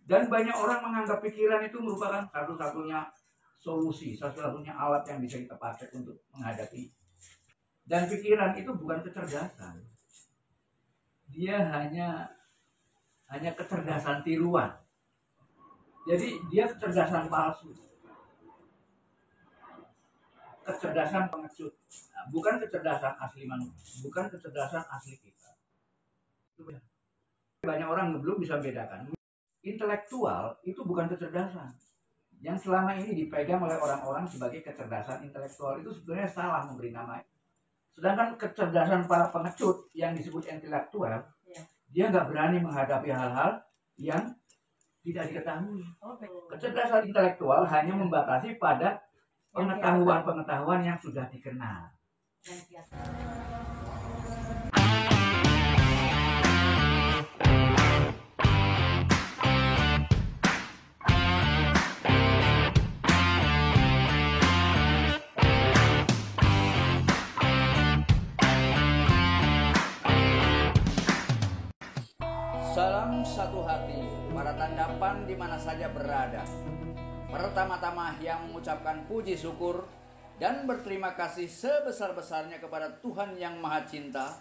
Dan banyak orang menganggap pikiran itu merupakan satu-satunya solusi, satu-satunya alat yang bisa kita pakai untuk menghadapi. Dan pikiran itu bukan kecerdasan. Dia hanya kecerdasan tiruan. Jadi dia kecerdasan palsu. Kecerdasan pengecut. Nah, bukan kecerdasan asli manusia, bukan kecerdasan asli kita. Banyak orang belum bisa bedakan. Intelektual itu bukan kecerdasan. Yang selama ini dipegang oleh orang-orang sebagai kecerdasan intelektual itu sebenarnya salah memberi nama. Sedangkan kecerdasan para pengecut yang disebut intelektual, dia nggak berani menghadapi hal-hal yang tidak diketahui. Kecerdasan intelektual hanya membatasi pada pengetahuan-pengetahuan yang sudah dikenal. Salam satu hati, para tandapan di mana saja berada. Pertama-tama yang mengucapkan puji syukur dan berterima kasih sebesar-besarnya kepada Tuhan yang Maha Cinta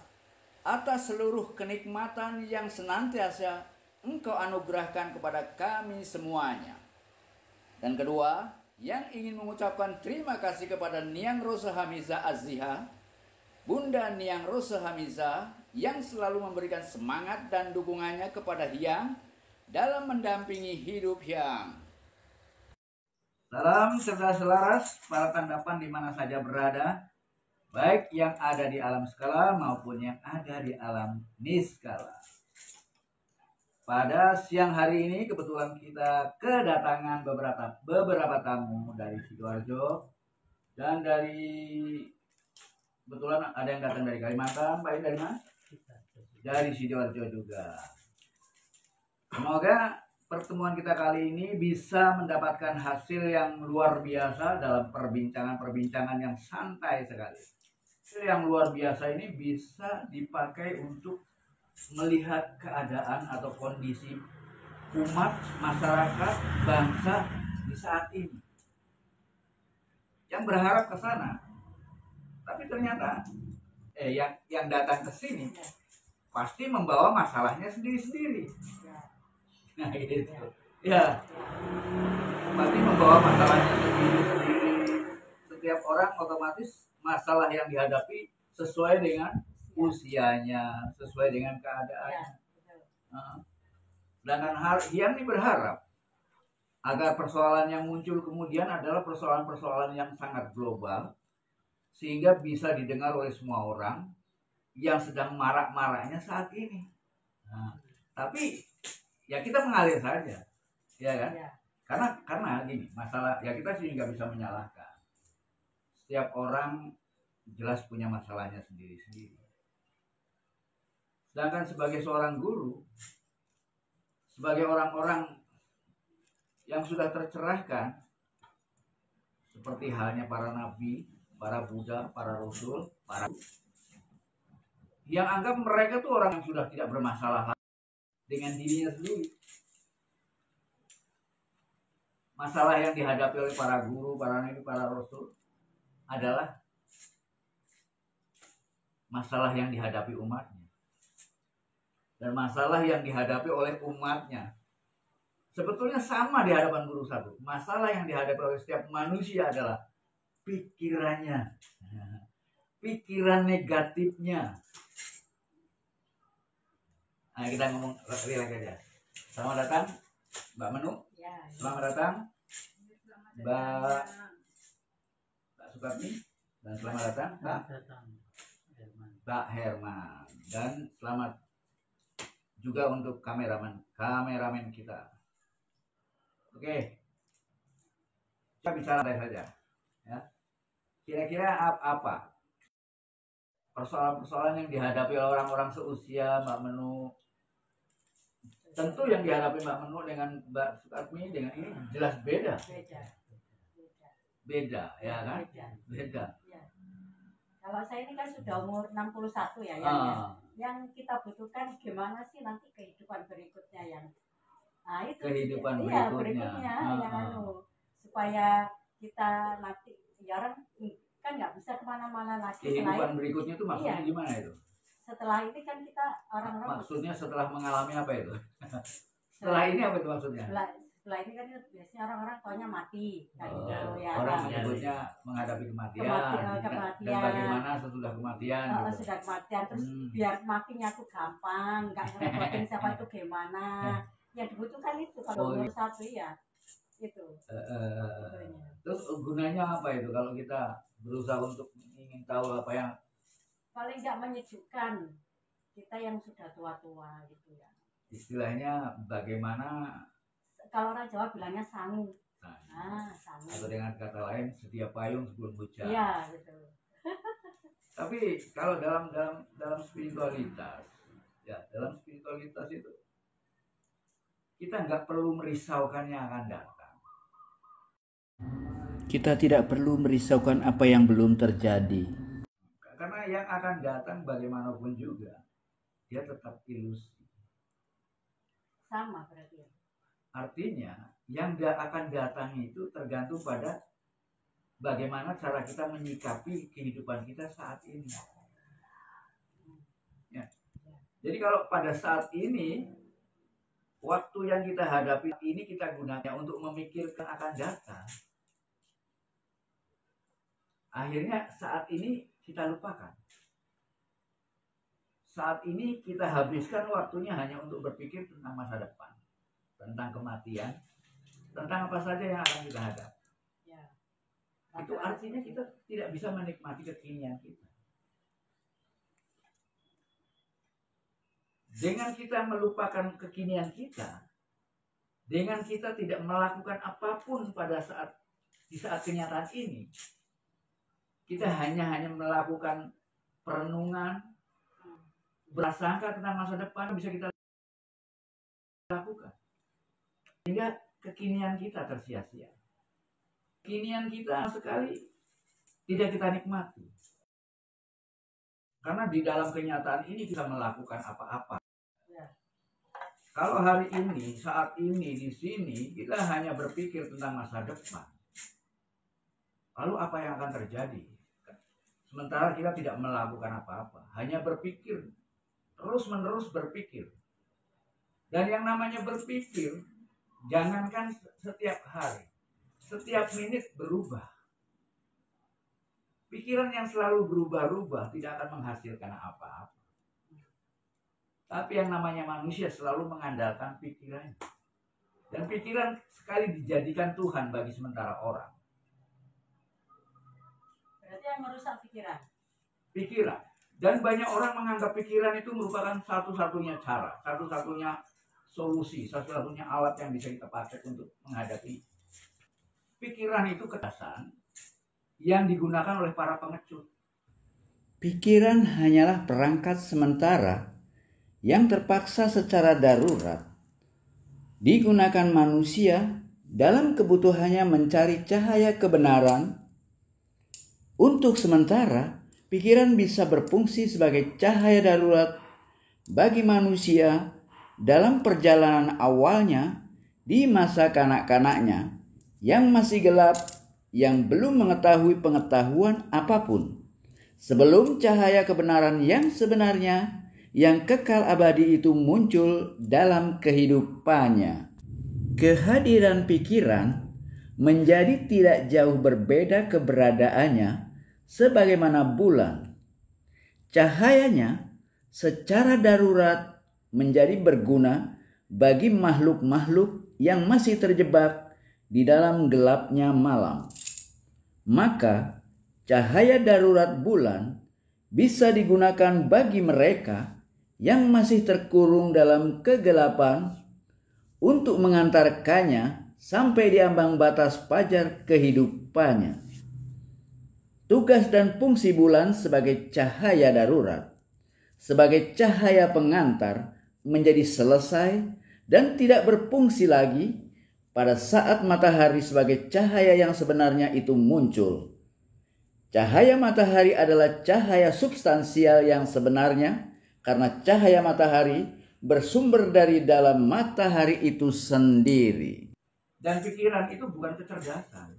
atas seluruh kenikmatan yang senantiasa Engkau anugerahkan kepada kami semuanya. Dan kedua, yang ingin mengucapkan terima kasih kepada Niang Rosa Hamiza Azziha, Bunda Niang Rosa Hamiza, yang selalu memberikan semangat dan dukungannya kepada Hyang dalam mendampingi hidup Hyang. Salam cerdas selaras para tandapan di mana saja berada, baik yang ada di alam skala maupun yang ada di alam niskala. Pada siang hari ini kebetulan kita kedatangan beberapa tamu dari Sidoarjo dan dari kebetulan ada yang datang dari Kalimantan. Pak, dari mana? Dari Sidoarjo juga. Semoga pertemuan kita kali ini bisa mendapatkan hasil yang luar biasa dalam perbincangan-perbincangan yang santai sekali. Hasil yang luar biasa ini bisa dipakai untuk melihat keadaan atau kondisi umat, masyarakat, bangsa di saat ini. Yang berharap ke sana. Tapi ternyata yang datang ke sini pasti membawa masalahnya sendiri-sendiri. Nah, gitu. Ya. Pasti membawa masalahnya sendiri-sendiri. Setiap orang otomatis masalah yang dihadapi sesuai dengan usianya, sesuai dengan keadaannya. Sedangkan Hyang ini berharap agar persoalan yang muncul kemudian adalah persoalan-persoalan yang sangat global, sehingga bisa didengar oleh semua orang yang sedang marak-maraknya saat ini. Nah, tapi ya kita mengalir saja, ya kan? Ya. Karena gini, masalah ya kita sih nggak bisa menyalahkan. Setiap orang jelas punya masalahnya sendiri-sendiri. Sedangkan sebagai seorang guru, sebagai orang-orang yang sudah tercerahkan, seperti halnya para nabi, para Buddha, para Rasul, yang anggap mereka tuh orang yang sudah tidak bermasalah dengan dirinya sendiri. Masalah yang dihadapi oleh para guru, para nabi, para rasul adalah masalah yang dihadapi umatnya. Dan masalah yang dihadapi oleh umatnya sebetulnya sama di hadapan guru satu. Masalah yang dihadapi oleh setiap manusia adalah pikirannya, pikiran negatifnya. Nah, kita ngomong relax aja. Selamat datang Mbak Menu. Selamat datang Mbak Sukarni. Dan selamat datang Mbak Herman. Dan selamat juga untuk kameramen kita. Oke. Kita bicara saja. Ya. Kira-kira apa persoalan-persoalan yang dihadapi oleh orang-orang seusia Mbak Menu? Tentu yang dihadapi Mbak Menu dengan Mbak Sukarni dengan ini jelas beda. Beda, ya kan? Beda. Ya. Kalau saya ini kan sudah umur 61 ya, yang kita butuhkan gimana sih nanti kehidupan berikutnya yang Nah, itu kehidupan iya, berikutnya. yang supaya kita nanti ya orang kan nggak bisa kemana-mana lagi. Kehidupan berikutnya itu maksudnya gimana itu? Setelah ini kan kita orang-orang maksudnya setelah mengalami apa itu? Setelah ini apa itu maksudnya? Setelah ini kan biasanya orang-orang taunya mati kan gitu ya. Orang menyebutnya menghadapi kematian. Dan bagaimana sesudah kematian gitu. Sudah kematian terus biar matinya tuh gampang, nggak ngerepotin siapa itu gimana. Yang dibutuhkan itu kalau nomor satu ya itu. Terus gunanya apa itu kalau kita berusaha untuk ingin tahu apa yang paling nggak menyejukkan kita yang sudah tua-tua gitu ya. Istilahnya bagaimana? Kalau orang Jawa bilangnya sangu. Sangu. Atau dengan kata lain sedia payung sebelum hujan. Iya betul. Tapi kalau dalam spiritualitas, ya dalam spiritualitas itu kita nggak perlu merisaukan yang akan datang. Kita tidak perlu merisaukan apa yang belum terjadi. Karena yang akan datang bagaimanapun juga, dia tetap ilusi. Sama berarti ya. Artinya yang akan datang itu tergantung pada bagaimana cara kita menyikapi kehidupan kita saat ini. Ya. Jadi kalau pada saat ini, waktu yang kita hadapi ini kita gunakan untuk memikirkan akan datang. Akhirnya saat ini kita lupakan. Saat ini kita habiskan waktunya hanya untuk berpikir tentang masa depan, tentang kematian, tentang apa saja yang akan kita hadapi. Ya. Itu artinya kita tidak bisa menikmati kekinian kita. Dengan kita melupakan kekinian kita, dengan kita tidak melakukan apapun di saat kenyataan ini, kita hanya melakukan perenungan, berasangka tentang masa depan bisa kita lakukan. Sehingga kekinian kita tersia-sia. Kekinian kita sekali tidak kita nikmati. Karena di dalam kenyataan ini kita melakukan apa-apa. Kalau hari ini, saat ini, di sini, kita hanya berpikir tentang masa depan. Lalu apa yang akan terjadi? Sementara kita tidak melakukan apa-apa. Hanya berpikir, terus-menerus berpikir. Dan yang namanya berpikir, jangankan setiap hari, setiap menit berubah. Pikiran yang selalu berubah-ubah tidak akan menghasilkan apa-apa. Tapi yang namanya manusia selalu mengandalkan pikirannya. Dan pikiran sekali dijadikan Tuhan bagi sementara orang. Berarti yang merusak pikiran? Pikiran. Dan banyak orang menganggap pikiran itu merupakan satu-satunya cara, satu-satunya solusi, satu-satunya alat yang bisa kita pakai untuk menghadapi. Pikiran itu kecerdasan yang digunakan oleh para pengecut. Pikiran hanyalah perangkat sementara yang terpaksa secara darurat digunakan manusia dalam kebutuhannya mencari cahaya kebenaran. Untuk sementara, pikiran bisa berfungsi sebagai cahaya darurat bagi manusia dalam perjalanan awalnya di masa kanak-kanaknya yang masih gelap, yang belum mengetahui pengetahuan apapun. Sebelum cahaya kebenaran yang sebenarnya yang kekal abadi itu muncul dalam kehidupannya. Kehadiran pikiran menjadi tidak jauh berbeda keberadaannya sebagaimana bulan. Cahayanya secara darurat menjadi berguna bagi makhluk-makhluk yang masih terjebak di dalam gelapnya malam. Maka cahaya darurat bulan bisa digunakan bagi mereka yang masih terkurung dalam kegelapan untuk mengantarkannya sampai di ambang batas fajar kehidupannya. Tugas dan fungsi bulan sebagai cahaya darurat, sebagai cahaya pengantar menjadi selesai dan tidak berfungsi lagi pada saat matahari sebagai cahaya yang sebenarnya itu muncul. Cahaya matahari adalah cahaya substansial yang sebenarnya karena cahaya matahari bersumber dari dalam matahari itu sendiri. Dan pikiran itu bukan kecerdasan.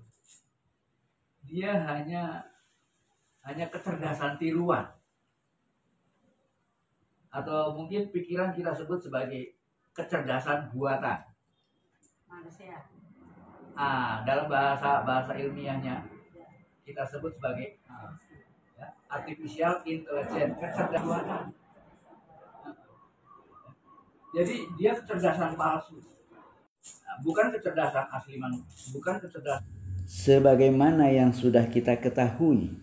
Dia hanya kecerdasan tiruan. Atau mungkin pikiran kita sebut sebagai kecerdasan buatan. Manusia. Dalam bahasa ilmiahnya kita sebut sebagai artificial intelligence, kecerdasan buatan. Jadi dia kecerdasan palsu, bukan kecerdasan asli manusia, bukan kecerdasan. Sebagaimana yang sudah kita ketahui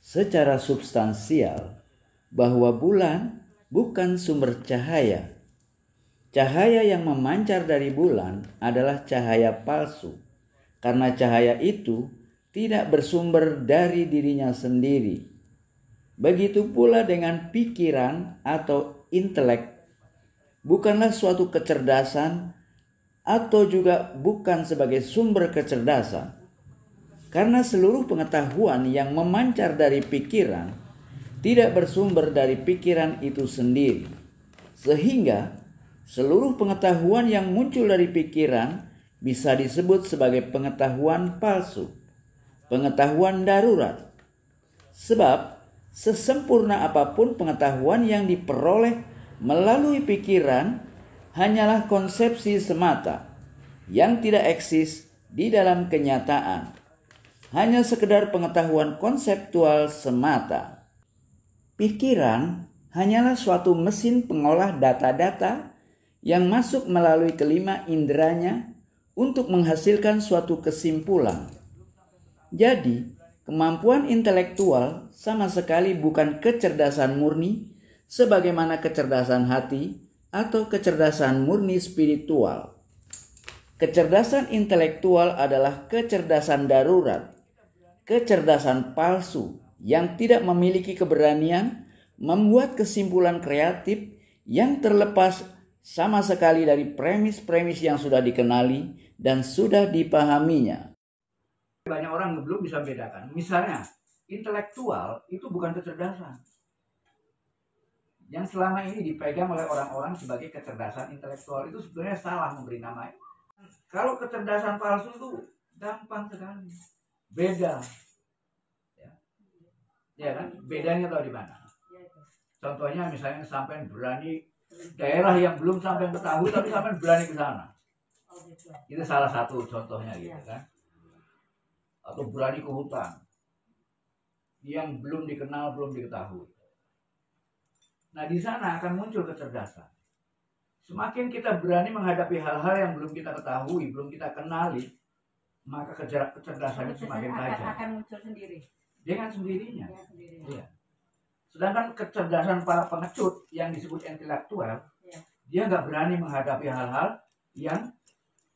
secara substansial bahwa bulan bukan sumber cahaya. Cahaya yang memancar dari bulan adalah cahaya palsu, karena cahaya itu tidak bersumber dari dirinya sendiri. Begitu pula dengan pikiran atau intelek, bukanlah suatu kecerdasan atau juga bukan sebagai sumber kecerdasan. Karena seluruh pengetahuan yang memancar dari pikiran tidak bersumber dari pikiran itu sendiri. Sehingga seluruh pengetahuan yang muncul dari pikiran bisa disebut sebagai pengetahuan palsu, pengetahuan darurat. Sebab sesempurna apapun pengetahuan yang diperoleh melalui pikiran hanyalah konsepsi semata yang tidak eksis di dalam kenyataan. Hanya sekedar pengetahuan konseptual semata. Pikiran hanyalah suatu mesin pengolah data-data yang masuk melalui kelima inderanya untuk menghasilkan suatu kesimpulan. Jadi, kemampuan intelektual sama sekali bukan kecerdasan murni sebagaimana kecerdasan hati atau kecerdasan murni spiritual. Kecerdasan intelektual adalah kecerdasan darurat, kecerdasan palsu yang tidak memiliki keberanian membuat kesimpulan kreatif yang terlepas sama sekali dari premis-premis yang sudah dikenali dan sudah dipahaminya. Banyak orang belum bisa membedakan. Misalnya, intelektual itu bukan kecerdasan. Yang selama ini dipegang oleh orang-orang sebagai kecerdasan intelektual itu sebenarnya salah memberi nama. Kalau kecerdasan palsu itu gampang sekali. Beda. Ya kan? Bedanya tahu di mana? Contohnya misalnya sampai berani daerah yang belum sampai ketahui tapi sampai berani ke sana. Itu salah satu contohnya gitu kan. Atau berani ke hutan yang belum dikenal, belum diketahui. Nah, di sana akan muncul kecerdasan. Semakin kita berani menghadapi hal-hal yang belum kita ketahui, belum kita kenali, maka kecerdasan itu semakin tajam. Akan muncul sendiri. Dengan sendirinya. Iya. Sedangkan kecerdasan para pengecut yang disebut intelektual, dia nggak berani menghadapi hal-hal yang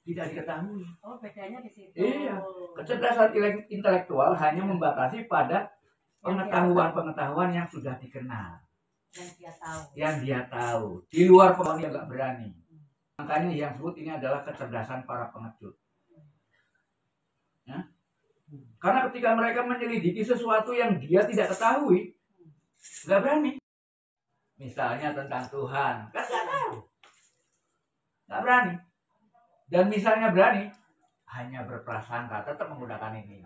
tidak diketahui. Oh, bedanya di situ. Iya. Kecerdasan intelektual hanya membatasi pada pengetahuan-pengetahuan yang sudah dikenal. Yang dia tahu. Di luar pengetahuan dia nggak berani. Makanya yang disebut ini adalah kecerdasan para pengecut. Ya? Karena ketika mereka menyelidiki sesuatu yang dia tidak ketahui, nggak berani. Misalnya tentang Tuhan, kan nggak tahu, nggak berani. Dan misalnya berani, hanya berprasangka, tetap menggunakan ini.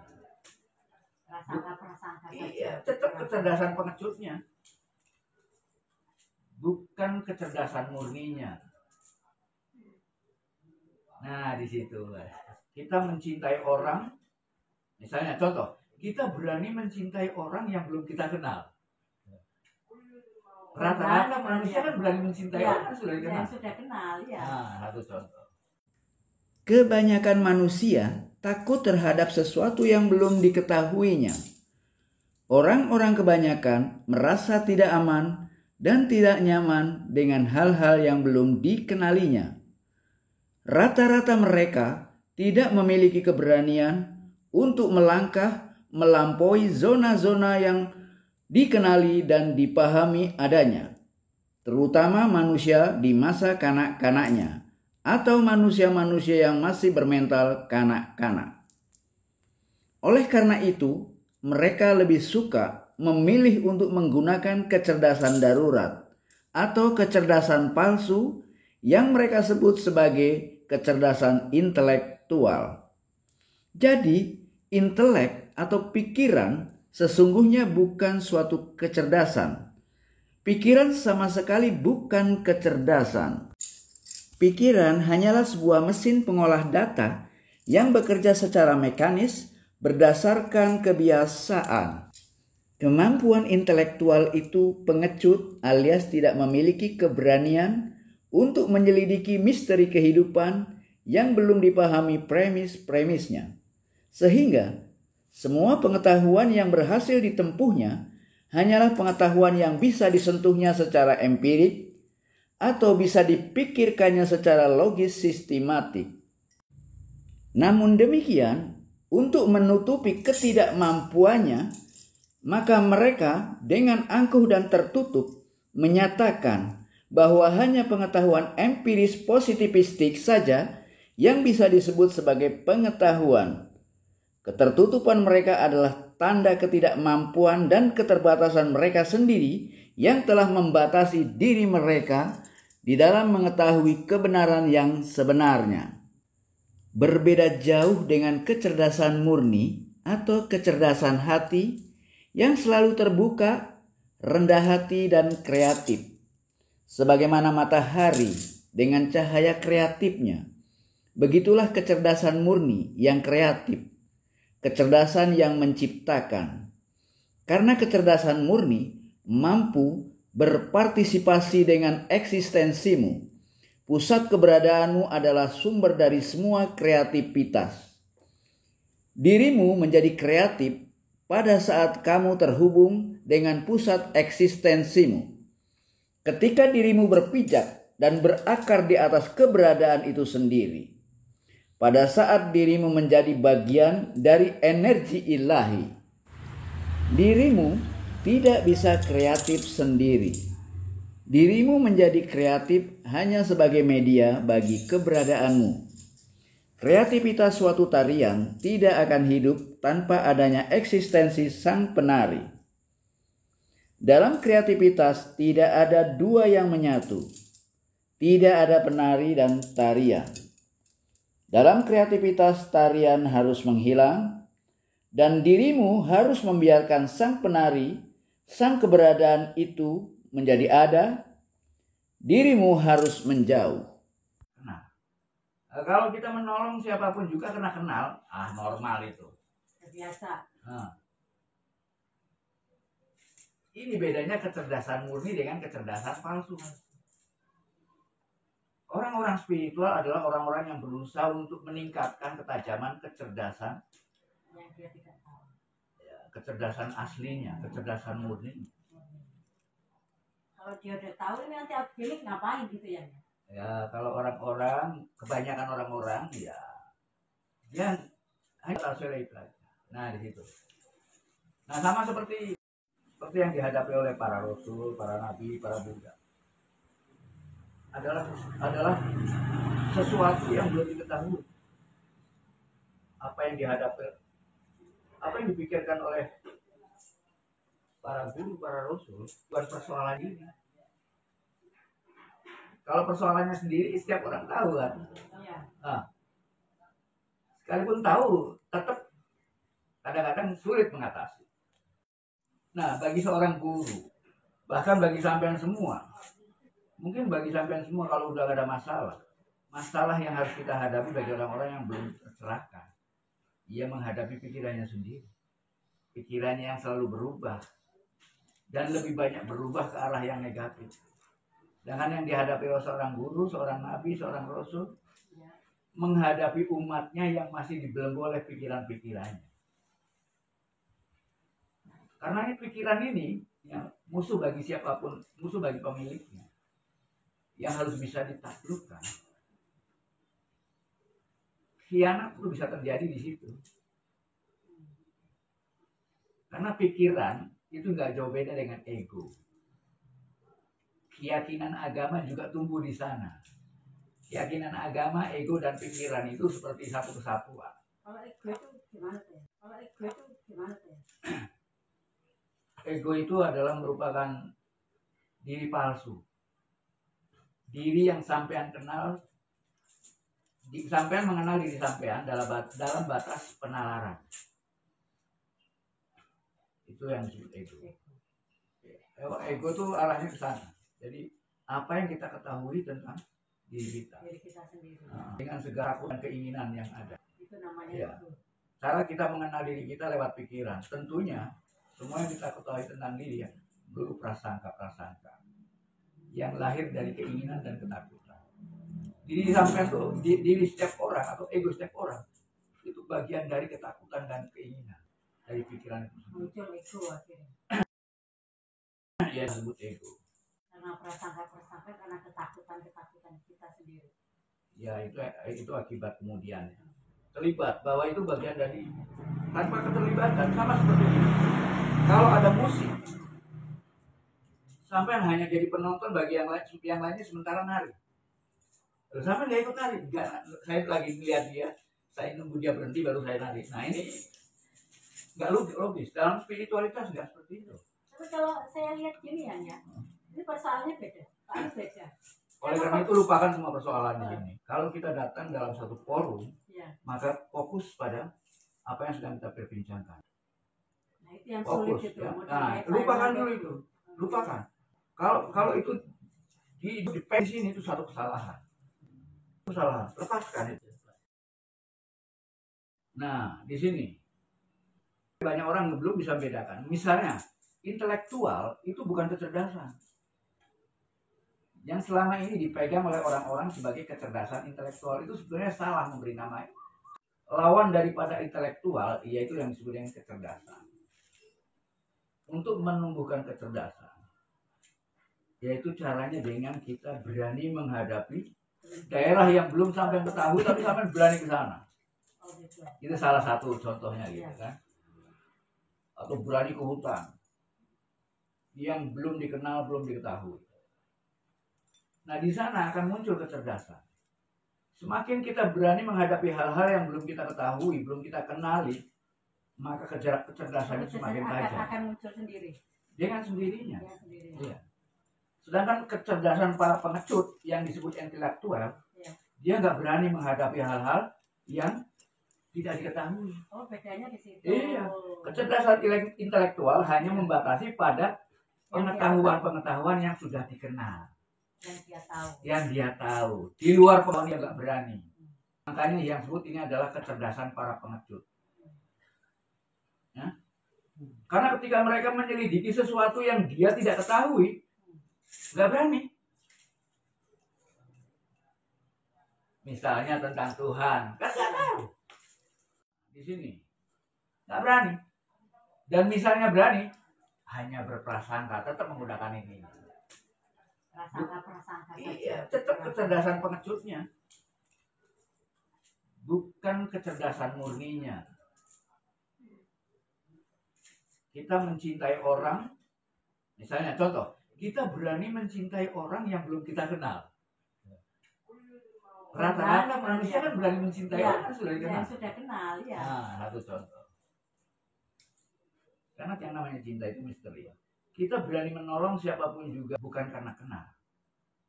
Prasangka. Iya, tetap kecerdasan pengecutnya, bukan kecerdasan murninya. Nah, di situ kita mencintai orang. Misalnya contoh, kita berani mencintai orang yang belum kita kenal. Rata-rata manusia kan berani mencintai orang yang sudah dikenal. Yang sudah kenal, ya. Nah, satu contoh. Kebanyakan manusia takut terhadap sesuatu yang belum diketahuinya. Orang-orang kebanyakan merasa tidak aman dan tidak nyaman dengan hal-hal yang belum dikenalinya. Rata-rata mereka tidak memiliki keberanian untuk melangkah melampaui zona-zona yang dikenali dan dipahami adanya, terutama manusia di masa kanak-kanaknya atau manusia-manusia yang masih bermental kanak-kanak. Oleh karena itu, mereka lebih suka memilih untuk menggunakan kecerdasan darurat atau kecerdasan palsu yang mereka sebut sebagai kecerdasan intelektual. Jadi, intelek atau pikiran sesungguhnya bukan suatu kecerdasan. Pikiran sama sekali bukan kecerdasan. Pikiran hanyalah sebuah mesin pengolah data yang bekerja secara mekanis berdasarkan kebiasaan. Kemampuan intelektual itu pengecut alias tidak memiliki keberanian untuk menyelidiki misteri kehidupan yang belum dipahami premis-premisnya. Sehingga semua pengetahuan yang berhasil ditempuhnya hanyalah pengetahuan yang bisa disentuhnya secara empirik atau bisa dipikirkannya secara logis sistematik. Namun demikian, untuk menutupi ketidakmampuannya, maka mereka dengan angkuh dan tertutup menyatakan bahwa hanya pengetahuan empiris positivistik saja yang bisa disebut sebagai pengetahuan. Ketertutupan mereka adalah tanda ketidakmampuan dan keterbatasan mereka sendiri yang telah membatasi diri mereka di dalam mengetahui kebenaran yang sebenarnya. Berbeda jauh dengan kecerdasan murni atau kecerdasan hati yang selalu terbuka, rendah hati, dan kreatif. Sebagaimana matahari dengan cahaya kreatifnya, begitulah kecerdasan murni yang kreatif. Kecerdasan yang menciptakan. Karena kecerdasan murni mampu berpartisipasi dengan eksistensimu. Pusat keberadaanmu adalah sumber dari semua kreativitas. Dirimu menjadi kreatif pada saat kamu terhubung dengan pusat eksistensimu. Ketika dirimu berpijak dan berakar di atas keberadaan itu sendiri. Pada saat dirimu menjadi bagian dari energi ilahi, dirimu tidak bisa kreatif sendiri. Dirimu menjadi kreatif hanya sebagai media bagi keberadaanmu. Kreativitas suatu tarian tidak akan hidup tanpa adanya eksistensi sang penari. Dalam kreativitas tidak ada dua yang menyatu. Tidak ada penari dan tarian. Dalam kreativitas tarian harus menghilang dan dirimu harus membiarkan sang penari, sang keberadaan itu menjadi ada. Dirimu harus menjauh. Nah, kalau kita menolong siapapun juga kena kenal, normal itu. Biasa. Ini bedanya kecerdasan murni dengan kecerdasan palsu. Orang-orang spiritual adalah orang-orang yang berusaha untuk meningkatkan ketajaman kecerdasan Yang dia tidak tahu. Kecerdasan aslinya, kecerdasan murni. Kalau dia udah tahu ini nanti Abgelik ngapain gitu ya? Ya, kalau orang-orang, kebanyakan orang-orang ya hanya tersulit itu aja. Nah, di situ. Nah, sama seperti yang dihadapi oleh para rasul, para nabi, para Buddha. adalah sesuatu yang belum diketahui. Apa yang dihadapi, apa yang dipikirkan oleh para guru, para rasul, bukan persoalan ini. Kalau persoalannya sendiri, setiap orang tahu kan. Sekalipun tahu, tetap kadang-kadang sulit mengatasi. Nah, bagi seorang guru, bahkan bagi sampean semua, mungkin bagi sampean semua kalau udah ada masalah yang harus kita hadapi bagi orang-orang yang belum tercerahkan. Ia menghadapi pikirannya sendiri. Pikirannya yang selalu berubah. Dan lebih banyak berubah ke arah yang negatif. Dengan yang dihadapi oleh seorang guru, seorang nabi, seorang rasul, menghadapi umatnya yang masih dibelenggu oleh pikiran-pikirannya. Karena ini pikiran ini yang musuh bagi siapapun, musuh bagi pemiliknya, yang harus bisa ditaklukkan. Khianat itu bisa terjadi di situ. Karena pikiran itu nggak jauh beda dengan ego. Keyakinan agama juga tumbuh di sana. Keyakinan agama, ego, dan pikiran itu seperti satu kesatuan. Kalau ego itu gimana tuh? Ego itu adalah merupakan diri palsu. diri yang sampean kenal, sampean mengenal diri sampean dalam batas penalaran. Itu yang disebut ego. Ego itu arahnya ke sana. Jadi apa yang kita ketahui tentang diri kita sendiri. Dengan segala dan keinginan yang ada. Itu namanya Ya. ego. Cara kita mengenal diri kita lewat pikiran. Tentunya semua yang kita ketahui tentang diri ya dulu prasangka yang lahir dari keinginan dan ketakutan. Diri sampai tuh, diri setiap orang atau ego setiap orang itu bagian dari ketakutan dan keinginan dari pikiran itu. Muncul ego akhirnya. Ya disebut ego. Karena prasangka karena ketakutan kita sendiri. Ya itu akibat kemudiannya. Terlibat bahwa itu bagian dari tanpa keterlibatan sama seperti ini. Kalau ada musik sampai hanya jadi penonton bagi yang lainnya sementara nari. Sampai nggak ikut nari. Saya lagi melihat dia, saya nunggu dia berhenti baru saya nari. Nah ini nggak logis. Dalam spiritualitas nggak seperti itu. Tapi kalau saya lihat gini ya, ini persoalannya beda. Beda. Oleh karena itu lupakan semua persoalan di sini. Kalau kita datang dalam satu forum, maka fokus pada apa yang sedang kita perbincangkan. Nah itu yang fokus, sulit itu. Ya. Nah, lupakan dulu itu. Lupakan. Kalau itu di sini itu satu kesalahan. Kesalahan. Lepaskan itu. Nah, di sini banyak orang belum bisa membedakan. Misalnya, intelektual itu bukan kecerdasan. Yang selama ini dipegang oleh orang-orang sebagai kecerdasan intelektual itu sebenarnya salah memberi nama. Lawan daripada intelektual yaitu yang disebut dengan kecerdasan. Untuk menumbuhkan kecerdasan, yaitu caranya dengan kita berani menghadapi daerah yang belum sampai ketahui tapi sampai berani ke sana. Itu salah satu contohnya gitu kan. Atau berani ke hutan yang belum dikenal, belum diketahui. Nah, di sana akan muncul kecerdasan. Semakin kita berani menghadapi hal-hal yang belum kita ketahui, belum kita kenali, maka kecerdasan itu semakin tajam. Akan muncul sendiri. Dengan sendirinya. Iya. Sedangkan kecerdasan para pengecut yang disebut intelektual, dia nggak berani menghadapi hal-hal yang tidak diketahui. Oh, bedanya di situ. Iya. Kecerdasan intelektual hanya membatasi pada pengetahuan yang sudah dikenal. Yang dia tahu. Di luar pengetahuan dia nggak berani. Makanya yang sebut ini adalah kecerdasan para pengecut. Ya? Karena ketika mereka menyelidiki sesuatu yang dia tidak ketahui, nggak berani. Misalnya tentang Tuhan, kan nggak tahu. Di sini nggak berani. Dan misalnya berani, hanya berprasangka, tetap menggunakan ini. Prasangka. Iya, tetap kecerdasan pengecutnya. Bukan kecerdasan murninya. Kita mencintai orang, misalnya contoh, kita berani mencintai orang yang belum kita kenal. Rata-rata manusia kan berani mencintai orang yang sudah dikenal. Sudah kenal, ya. Nah, satu contoh. Karena yang namanya cinta itu misteri. Kita berani menolong siapapun juga bukan karena kenal.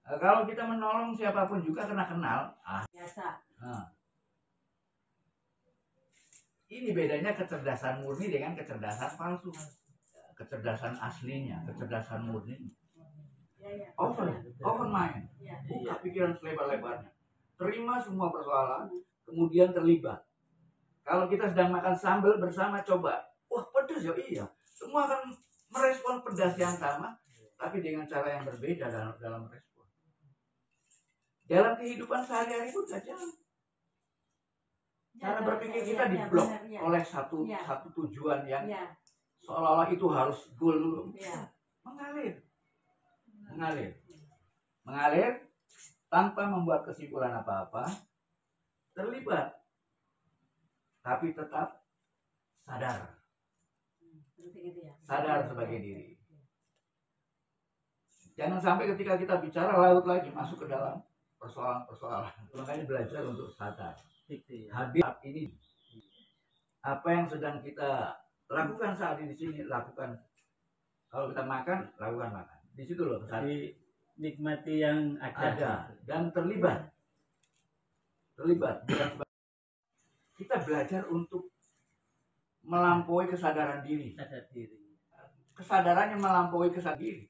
Kalau kita menolong siapapun juga karena kenal, biasa. Ini bedanya kecerdasan murni dengan kecerdasan palsu. Kecerdasan aslinya, kecerdasan murni. Open mind. Buka pikiran selebar-lebarnya. Terima semua persoalan, kemudian terlibat. Kalau kita sedang makan sambal bersama, coba. Wah, pedas ya, iya. Semua akan merespon pedas yang sama, tapi dengan cara yang berbeda dalam respon. Dalam kehidupan sehari-hari pun saja. Cara berpikir kita diblok oleh satu tujuan yang seolah-olah itu harus goal dulu. Mengalir tanpa membuat kesimpulan apa-apa, terlibat, tapi tetap sadar sebagai diri. Jangan sampai ketika kita bicara laut lagi masuk ke dalam persoalan-persoalan. Makanya belajar untuk sadar. Hadir saat ini. Apa yang sedang kita lakukan saat ini di sini lakukan. Kalau kita makan, lakukan makan. Di situ loh. Jadi nikmati yang ada dan terlibat. Kita belajar untuk melampaui kesadaran diri. sadar diri. Kesadarannya melampaui kesadaran diri.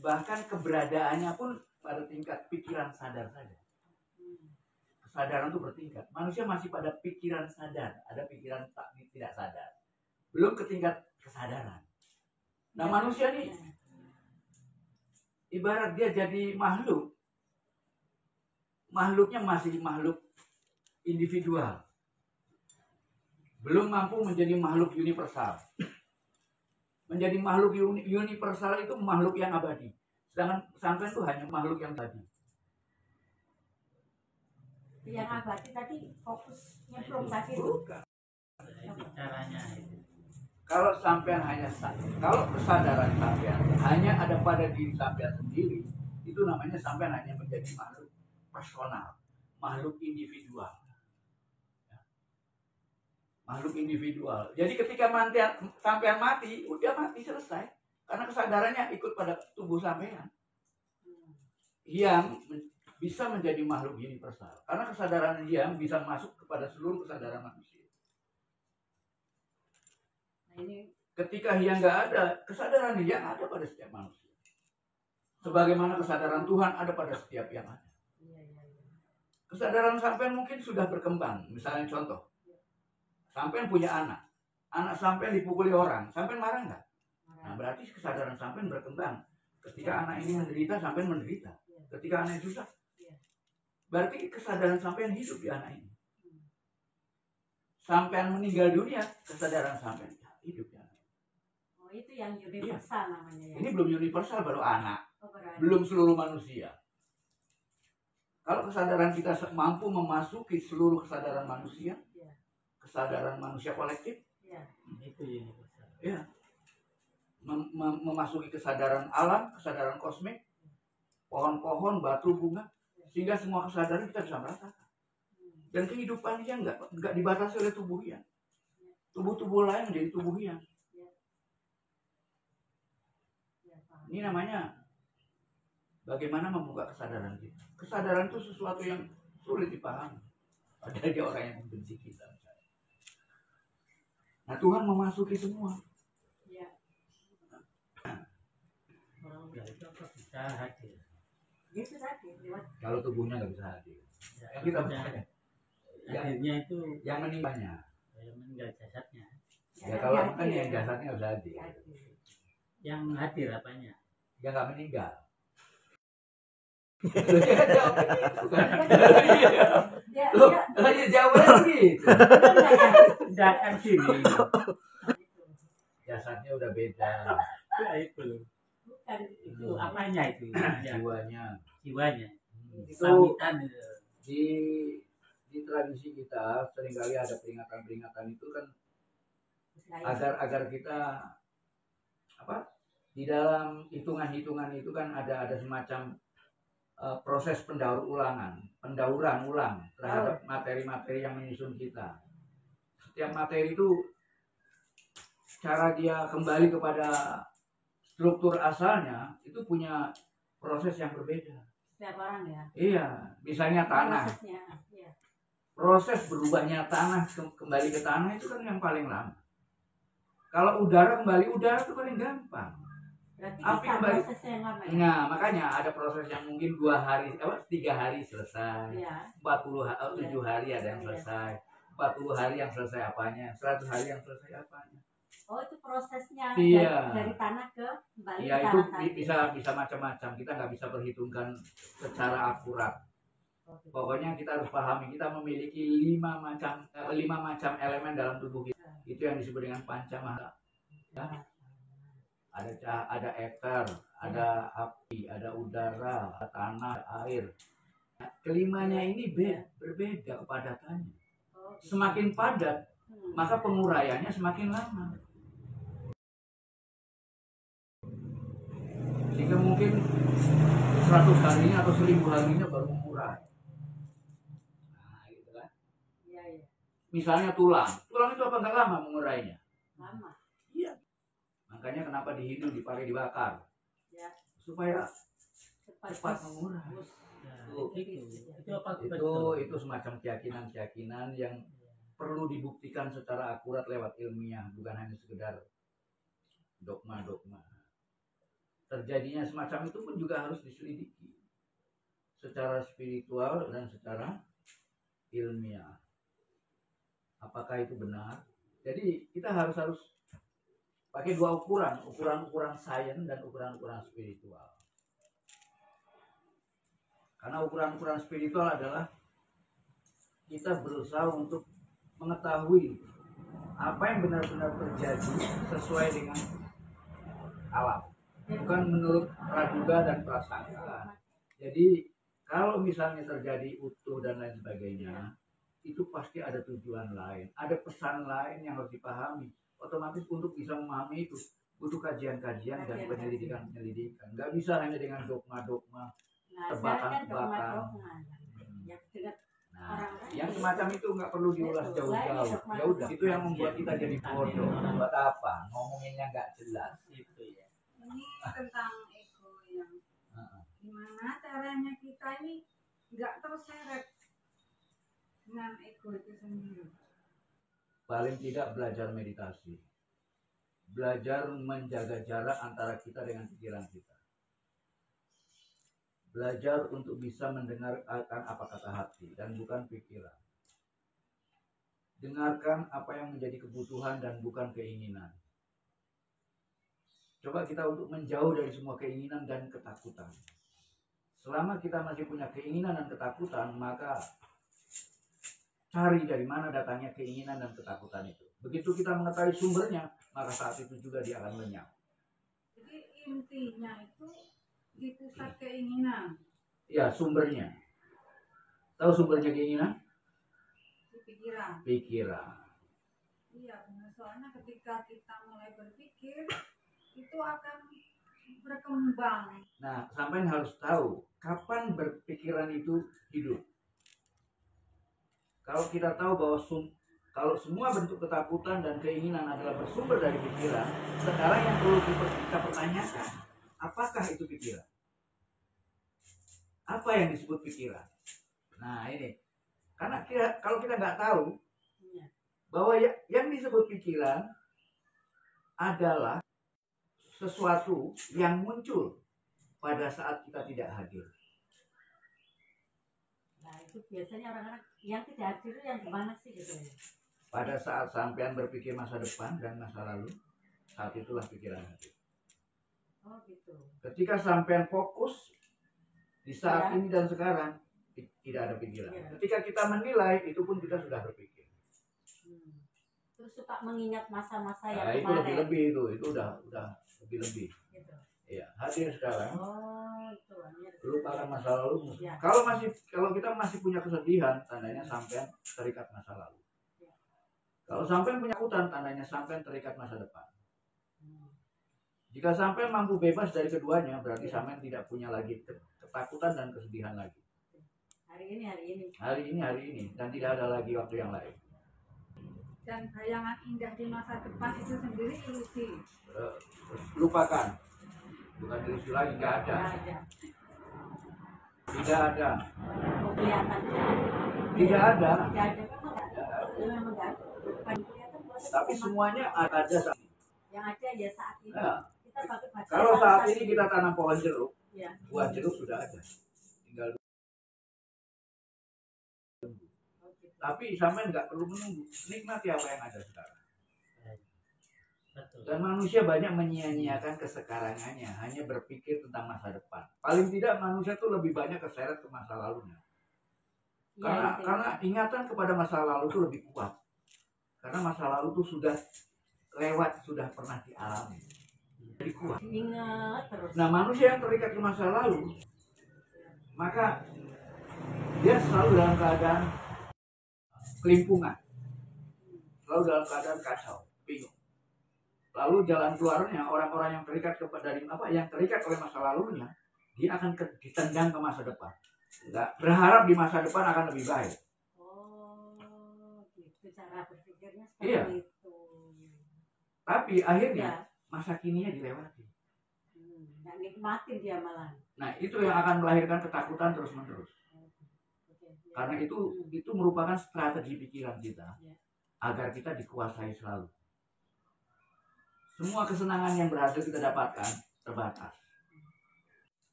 Bahkan keberadaannya pun pada tingkat pikiran sadar saja. Kesadaran itu bertingkat. Manusia masih pada pikiran sadar, ada pikiran tidak sadar. Belum ke tingkat kesadaran. Nah, manusia ini ibarat dia jadi makhluk. Makhluknya masih makhluk individual. Belum mampu menjadi makhluk universal. Menjadi makhluk universal itu makhluk yang abadi. Sedangkan sampean itu hanya makhluk yang abadi. Yang abadi tadi fokusnya belum tadi itu. Bukan. Itu caranya itu. Kalau sampean kalau kesadaran sampean hanya ada pada diri sampean sendiri, itu namanya sampean hanya menjadi makhluk personal, makhluk individual. Makhluk individual. Jadi ketika sampean mati, udah mati selesai. Karena kesadarannya ikut pada tubuh sampean. Yang bisa menjadi makhluk universal. Karena kesadaran yang bisa masuk kepada seluruh kesadaran manusia. Nah, ini Ketika yang nggak ada, kesadaran yang ada pada setiap manusia. Sebagaimana kesadaran Tuhan ada pada setiap yang ada. Kesadaran sampean mungkin sudah berkembang. Misalnya contoh. Sampean punya anak. Anak sampean dipukuli orang. Sampean marah nggak? Nah, berarti kesadaran sampean berkembang. Ketika anak ini menderita, sampean menderita. Ketika anak susah, berarti kesadaran sampean hidup di anak ini. Sampean meninggal dunia, kesadaran sampean hidup di anak. Oh, itu yang universal namanya ya. Ini belum universal, baru anak. Oh, berarti. Belum seluruh manusia. Kalau kesadaran kita mampu memasuki seluruh kesadaran manusia, kesadaran manusia kolektif, Itu universal. ya, memasuki kesadaran alam, kesadaran kosmik, pohon-pohon, batu, bunga, sehingga semua kesadaran kita bisa merasakan. Dan kehidupannya nggak dibatasi oleh tubuhnya. Tubuh-tubuh lain menjadi tubuhnya. Ini namanya bagaimana membuka kesadaran kita. Kesadaran itu sesuatu yang sulit dipahami. Padahal dia orang yang membenci kita. Nah, Tuhan memasuki semua. Kalau nggak itu apa bisa hadir. Itu tadi lewat Kalau tubuhnya nggak bisa hadir. Ya, Yang kita maksudnya percaya. hadirnya itu Yang menimbannya. yang meninggal jasadnya. Ya kalau kan yang jasadnya nggak bisa hadir. Yang hadir apanya? Yang nggak meninggal. dia Jawabnya gitu. Tidak akan sini. Jasadnya udah beda. Ya, itu. bukan Itu apanya itu? Ya, Jiwanya. jiwanya. Itu Pamitan itu. di tradisi kita seringkali ada peringatan-peringatan itu kan agar kita di dalam hitungan-hitungan itu kan ada semacam proses pendauran ulang terhadap materi-materi yang menyusun kita. Setiap materi itu cara dia kembali kepada struktur asalnya itu punya proses yang berbeda. setiap orang ya. Iya, misalnya tanah. Prosesnya, ya. Proses berubahnya tanah kembali ke tanah itu kan yang paling lama. Kalau udara kembali udara itu paling gampang. Berarti Api kita kembali. prosesnya yang lama ya. Nah, makanya ada proses yang mungkin 3 hari selesai. Iya. 7 hari ada yang selesai. 40 hari yang selesai apanya, 100 hari yang selesai apanya. Oh, itu prosesnya Iya. dari tanah ke kembali Ya ke itu tanah tadi. bisa macam-macam. Kita nggak bisa perhitungkan secara akurat. Pokoknya kita harus pahami kita memiliki 5 macam elemen dalam tubuh kita. Itu yang disebut dengan pancamahara. Ya. Ada eter, ada api, ada udara, ada tanah, ada air. Nah, kelimanya ini berbeda kepadatannya. Oh, gitu. Semakin padat, maka penguraiannya semakin lama. Sehingga mungkin 100 harinya atau 1000 harinya baru mengurai. Nah, gitu kan. Iya, iya. Misalnya tulang itu apa nggak lama mengurainya? Lama. Iya. Makanya kenapa di Hindu dipakai dibakar. Ya. supaya cepat Cepat menguras. Nah, Tuh. itu apa Itu semacam keyakinan-keyakinan yang perlu dibuktikan secara akurat lewat ilmiah, bukan hanya sekedar dogma-dogma. Terjadinya semacam itu pun juga harus diselidiki secara spiritual dan secara ilmiah. Apakah itu benar? Jadi kita harus pakai dua ukuran sains dan ukuran spiritual. Karena ukuran spiritual adalah kita berusaha untuk mengetahui apa yang benar-benar terjadi sesuai dengan alam, bukan menurut praduga dan prasangka. Jadi kalau misalnya terjadi utuh dan lain sebagainya, itu pasti ada tujuan lain, ada pesan lain yang harus dipahami. Otomatis untuk bisa memahami itu butuh kajian-kajian dan penyelidikan. Nggak bisa hanya dengan dogma-dogma, tebakan-tebakan. Nah, yang semacam itu nggak perlu diulas jauh-jauh. Ya udah, itu yang membuat kita jadi bodoh. Buat apa? Ngomonginnya nggak jelas. Itu ya. Ini tentang ego yang gimana caranya kita ini nggak terseret dengan ego itu sendiri. Paling tidak belajar meditasi, belajar menjaga jarak antara kita dengan pikiran kita, belajar untuk bisa mendengarkan apa kata hati dan bukan pikiran, dengarkan apa yang menjadi kebutuhan dan bukan keinginan. Coba kita untuk menjauh dari semua keinginan dan ketakutan. Selama kita masih punya keinginan dan ketakutan, maka cari dari mana datangnya keinginan dan ketakutan itu. Begitu kita mengetahui sumbernya, maka saat itu juga dia akan lenyap. Jadi intinya itu di pusat keinginan. Ya, sumbernya. Tahu sumbernya keinginan? Di pikiran. Pikiran. Iya benar, soalnya ketika kita mulai berpikir itu akan berkembang. Nah, sampai harus tahu kapan berpikiran itu hidup. Kalau kita tahu bahwa kalau semua bentuk ketakutan dan keinginan adalah bersumber dari pikiran, sekarang yang perlu kita pertanyakan, apakah itu pikiran? Apa yang disebut pikiran? Nah ini, karena kalau kita nggak tahu bahwa yang disebut pikiran adalah sesuatu yang muncul pada saat kita tidak hadir. Nah itu biasanya orang-orang yang tidak hadir itu yang gimana sih gitu ya? Pada saat sampean berpikir masa depan dan masa lalu, saat itulah pikiran hadir. Oh gitu. Ketika sampean fokus di saat ini dan sekarang, tidak ada pikiran. Ketika kita menilai, itu pun kita sudah berpikir. Terus suka mengingat masa-masa yang Nah, itu kemarin. lebih-lebih itu udah lebih-lebih. Gitu. Iya, hadir sekarang. Oh itu. Lupakan masa lalu. Ya. Kalau kita masih punya kesedihan, tandanya sampean terikat masa lalu. Ya. Kalau sampean punya hutang, tandanya sampean terikat masa depan. Jika sampean mampu bebas dari keduanya, berarti sampean tidak punya lagi ketakutan dan kesedihan lagi. Hari ini, dan tidak ada lagi waktu yang lain. Dan bayangan indah di masa depan itu sendiri ilusi. Lupakan, bukan ilusi lagi, nggak ada. Tidak ada. Tidak ada. Tapi semuanya ada saat ini. Yang ada ya saat ini. Nah, Kita pakai kalau saat ini kita tanam pohon jeruk, ya. buah jeruk sudah ada. Tinggal. Tapi sampai nggak perlu menunggu, nikmati apa yang ada sekarang. Dan manusia banyak menyia-nyiakan kesekarangannya, hanya berpikir tentang masa depan. Paling tidak manusia tuh lebih banyak keseret ke masa lalunya. Karena ingatan kepada masa lalu itu lebih kuat. Karena masa lalu itu sudah lewat, sudah pernah dialami. Jadi kuat. Ingat terus. Nah, manusia yang terikat ke masa lalu, maka dia selalu dalam keadaan kelimpungan, selalu dalam keadaan kacau, bingung. Lalu jalan keluarnya orang-orang yang terikat yang terikat oleh masa lalunya, dia akan ditendang ke masa depan. Nggak berharap di masa depan akan lebih baik. Oh, gitu cara berpikirnya seperti itu. Tapi akhirnya masa kininya dilewati. Nggak nikmatin dia malah. Nah, itu yang akan melahirkan ketakutan terus-menerus. Karena itu merupakan strategi pikiran kita agar kita dikuasai selalu. Semua kesenangan yang berhasil kita dapatkan terbatas.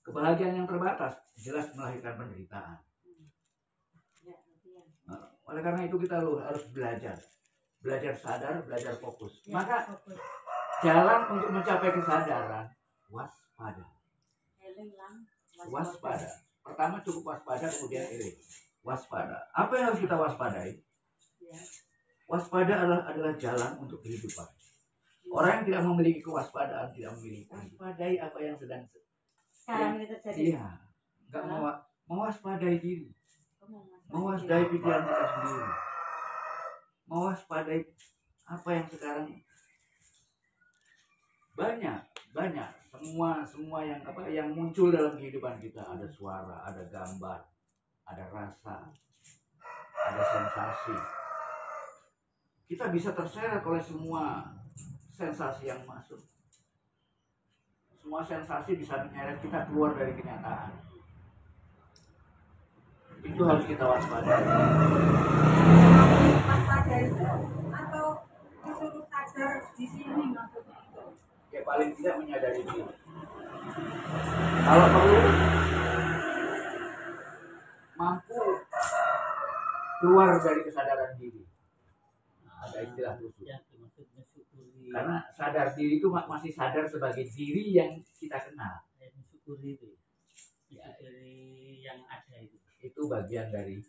Kebahagiaan yang terbatas jelas melahirkan penderitaan. Oleh karena itu kita harus belajar sadar, belajar fokus. Maka jalan untuk mencapai kesadaran, waspada. Waspada. Pertama cukup waspada, kemudian eling. Waspada. Apa yang harus kita waspadai? Waspada adalah jalan untuk kehidupan. Orang yang tidak memiliki kewaspadaan tidak memiliki. Waspadai apa yang sedang Sekarang ini terjadi. Iya, nggak mewaspadai diri, mewaspadai pikiran kita sendiri, mewaspadai apa yang sekarang banyak semua yang muncul dalam kehidupan kita. Ada suara, ada gambar, ada rasa, ada sensasi. Kita bisa terseret oleh semua sensasi yang masuk. Semua sensasi bisa menyeret kita keluar dari kenyataan. Itu harus kita waspadai. Waspada itu atau disuruh sadar di sini maksudnya itu? Ya paling tidak menyadari diri. Kalau perlu mampu keluar dari kesadaran diri. Ada istilah khusus. Karena sadar diri itu masih sadar sebagai diri yang kita kenal. Mensyukuri itu. Mensyukuri yang ada itu. Itu bagian dari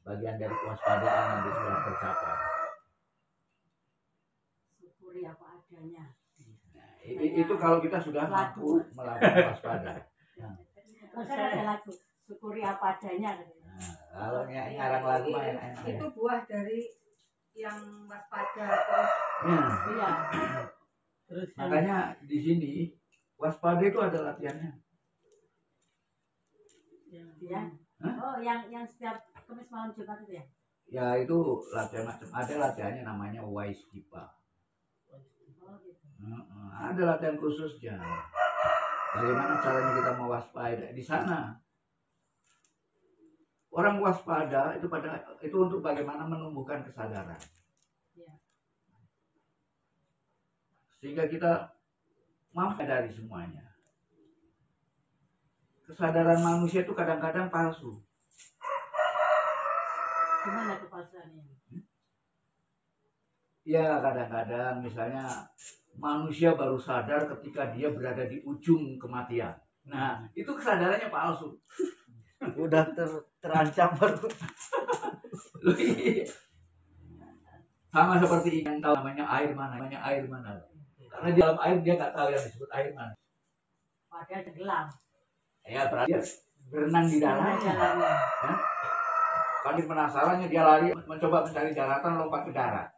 kewaspadaan yang sudah tercapai. Syukuri apa adanya. Nah, itu kalau kita sudah mampu melakukan waspada. Mungkin ada lagu syukuri apa adanya. Nah, kalau ngarang lagu mah enak-enak. Itu buah dari yang waspada terus. Iya. Terus Makanya di sini waspada itu ada latihannya. Ya. Oh, yang setiap Kamis malam Jumat itu ya? Ya itu latihan macam. Ada latihannya namanya wise kipa. Oh, gitu. Ada latihan khususnya. Bagaimana caranya kita mewaspada di sana? Orang waspada itu untuk bagaimana menumbuhkan kesadaran. Iya. Sehingga kita mampu dari semuanya. Kesadaran manusia itu kadang-kadang palsu. Gimana kepalsuannya? Ya kadang-kadang misalnya manusia baru sadar ketika dia berada di ujung kematian. Nah itu kesadarannya palsu. Udah terancam baru. Sama seperti yang tahu namanya air mana. Karena di dalam air dia nggak tahu yang disebut air mana. Padahal tenggelam. Ya berarti dia berenang di dalamnya. Jalannya. Ya? Kali penasarannya dia lari mencoba mencari daratan, lompat ke darat.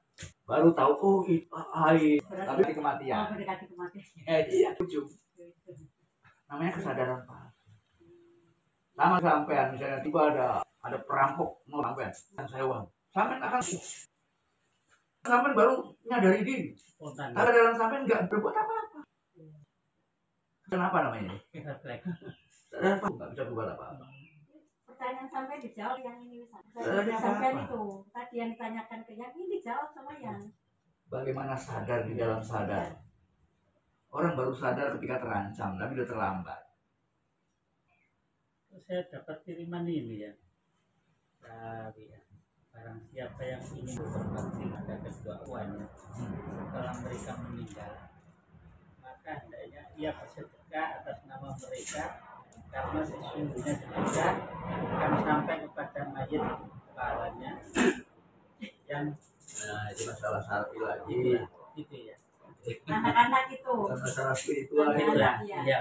Baru tahu oh itu air. Tapi di kematian. Mendekati kematian. Iya ujung. Namanya kesadaran palsu. Sama sampean misalnya tiba ada perampok mau sampean dan sewa. Sampean akan sampean baru nyadari diri. spontan. Kalau dalam sampean nggak berbuat apa-apa. Kenapa namanya? Sadar palsu nggak bisa berbuat apa-apa. Pertanyaan sampai dijawab yang ini Sadarnya sampai apa? itu tadi yang ditanyakan ke yang ini dijawab sama yang Bagaimana sadar di dalam sadar? Orang baru sadar ketika terancam, tapi sudah terlambat. Terus saya dapat kiriman ini ya. Dari barang siapa yang ingin berbakti pada kedua tuanya setelah mereka meninggal, maka hendaknya ia bersedekah atas nama mereka, karena sesungguhnya sedekah akan sampai kepada mayit kepalanya yang Nah, itu masalah syar'i lagi. gitu ya. anak-anak itu Masalah spiritual itu ya. Iya. Iya,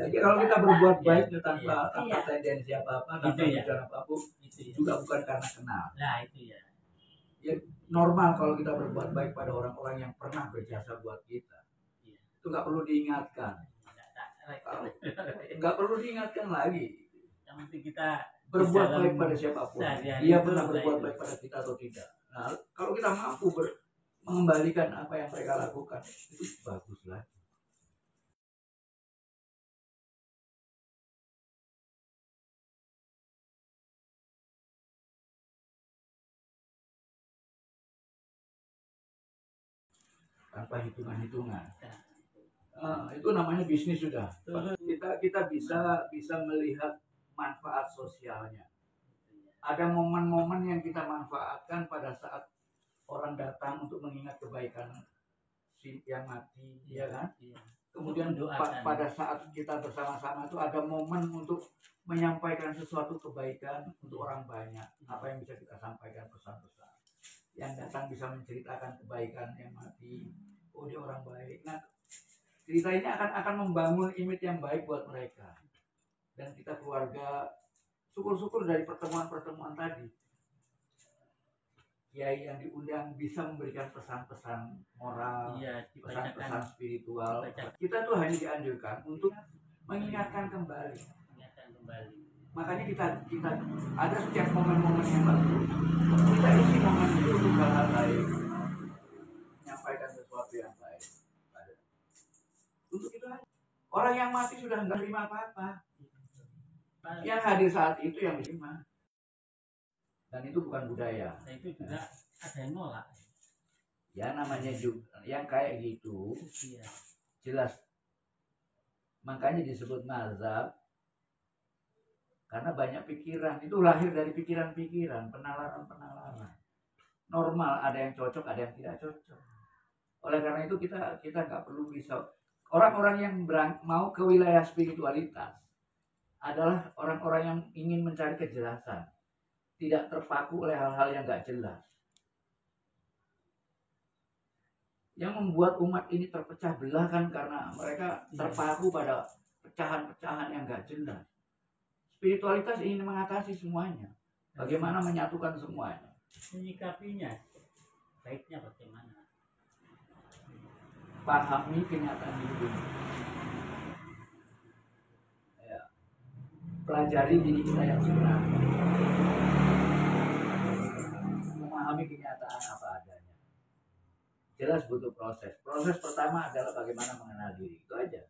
Jadi kalau kita berbuat baik tanpa Iya. tendensi apa-apa, tanpa Gitu ya. bicara apapun, itu ya. juga bukan karena kenal. Nah, itu ya. Normal kalau kita berbuat baik pada orang-orang yang pernah berjasa buat kita. Iya. Itu nggak perlu diingatkan. Nggak perlu diingatkan lagi. Yang penting kita Berbuat dalam baik pada siapapun. sehari-hari Dia itu pernah baik. berbuat baik pada kita atau tidak. Nah, kalau kita mampu mengembalikan apa yang mereka lakukan, itu bagus lah. tanpa hitungan-hitungan. Itu namanya bisnis sudah. Kita bisa melihat manfaat sosialnya. Ada momen-momen yang kita manfaatkan pada saat orang datang untuk mengingat kebaikan si yang mati, ya kan? Kemudian pada saat kita bersama-sama itu ada momen untuk menyampaikan sesuatu kebaikan untuk orang banyak. Apa yang bisa kita sampaikan, pesan-pesan. Yang datang bisa menceritakan kebaikan yang mati. Oh, dia orang baik. Nah, cerita ini akan membangun image yang baik buat mereka. Dan kita keluarga syukur-syukur dari pertemuan-pertemuan tadi. Kiai yang diundang bisa memberikan pesan-pesan moral, pesan-pesan spiritual. Kita tuh hanya dianjurkan untuk mengingatkan kembali. Makanya kita ada setiap momen-momen yang bagus. Kita isi momen itu untuk hal-hal baik, menyampaikan sesuatu yang baik. Untuk itu aja. Orang yang mati sudah nggak terima apa-apa. Yang hadir saat itu yang terima. Dan itu bukan budaya. Nah, itu juga ada yang nolak. Ya namanya juga yang kayak gitu. Iya. Jelas. Makanya disebut mazhab. Karena banyak pikiran. Itu lahir dari pikiran-pikiran, penalaran-penalaran. Normal, ada yang cocok, ada yang tidak cocok. Oleh karena itu kita nggak perlu risau. Orang-orang yang mau ke wilayah spiritualitas adalah orang-orang yang ingin mencari kejelasan. Tidak terpaku oleh hal-hal yang nggak jelas. Yang membuat umat ini terpecah belah kan karena mereka terpaku pada pecahan-pecahan yang nggak jelas. Spiritualitas ingin mengatasi semuanya. Bagaimana menyatukan semuanya. Menyikapinya, baiknya bagaimana? Pahami kenyataan hidup ini. Ya. Pelajari diri kita yang sebenarnya. Memahami kenyataan apa adanya. Jelas butuh proses. Proses pertama adalah bagaimana mengenal diri. Itu aja.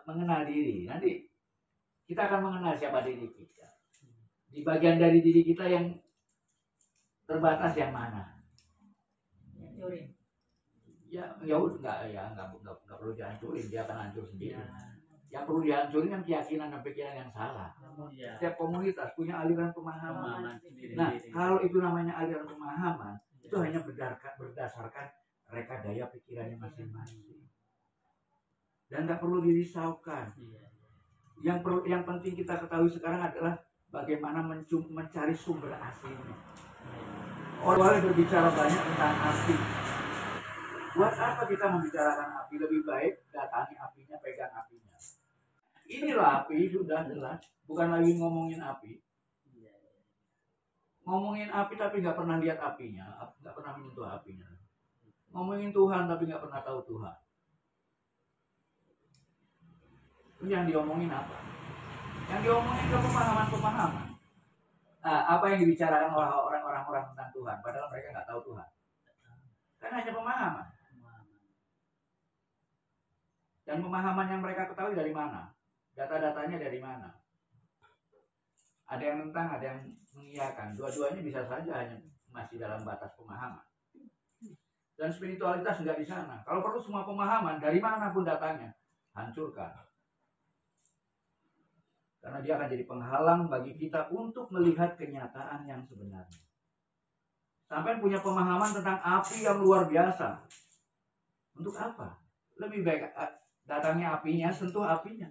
Mengenal diri. Nanti kita akan mengenal siapa diri kita. Di bagian dari diri kita yang terbatas yang mana? Curi. Ya nggak perlu dihancurin, dia akan hancur sendiri. Yang perlu dihancurin kan keyakinan dan pikiran yang salah. Setiap komunitas punya aliran pemahaman. Nah, kalau itu namanya aliran pemahaman, itu hanya berdasarkan reka daya pikirannya masing-masing. Dan nggak perlu dirisaukan. Yang penting kita ketahui sekarang adalah bagaimana mencari sumber aslinya. Orang berbicara banyak tentang api. Buat apa kita membicarakan api? Lebih baik datangi apinya, pegang apinya. Inilah api, sudah jelas. Bukan lagi ngomongin api. Ngomongin api tapi nggak pernah lihat apinya, nggak pernah menyentuh apinya. Ngomongin Tuhan tapi nggak pernah tahu Tuhan. Terus yang diomongin apa? Yang diomongin ke pemahaman-pemahaman. Nah, apa yang dibicarakan oleh orang-orang tentang Tuhan, padahal mereka nggak tahu Tuhan. Kan hanya pemahaman. Dan pemahaman yang mereka ketahui dari mana? Data-datanya dari mana? Ada yang tentang, ada yang mengiyakan. Dua-duanya bisa saja hanya masih dalam batas pemahaman. Dan spiritualitas nggak di sana. Kalau perlu semua pemahaman, dari manapun datangnya, hancurkan. Karena dia akan jadi penghalang bagi kita untuk melihat kenyataan yang sebenarnya. Sampai punya pemahaman tentang api yang luar biasa. Untuk apa? Lebih baik datangnya apinya, sentuh apinya.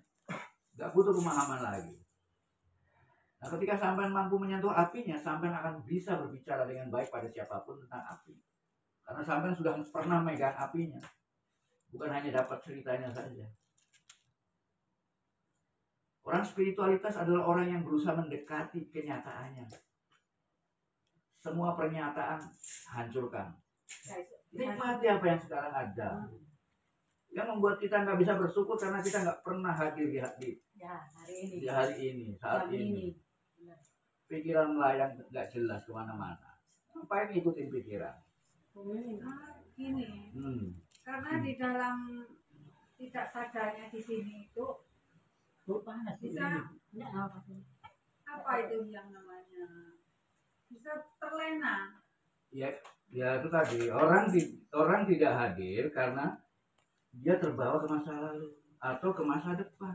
Gak butuh pemahaman lagi. Nah, ketika sampean mampu menyentuh apinya, sampean akan bisa berbicara dengan baik pada siapapun tentang api. Karena sampean sudah pernah megang apinya. Bukan hanya dapat ceritanya saja. Orang spiritualitas adalah orang yang berusaha mendekati kenyataannya. Semua pernyataan hancurkan. Nikmati apa yang sekarang ada. Yang membuat kita nggak bisa bersyukur karena kita nggak pernah hadir di hari ini, saat ini. Pikiran melayang nggak jelas kemana-mana. Ngapain ngikutin pikiran? Gini, karena di dalam tidak sadarnya di sini itu bisa apa itu yang namanya bisa terlena Ya, ya itu tadi orang tidak hadir karena dia terbawa ke masa lalu atau ke masa depan.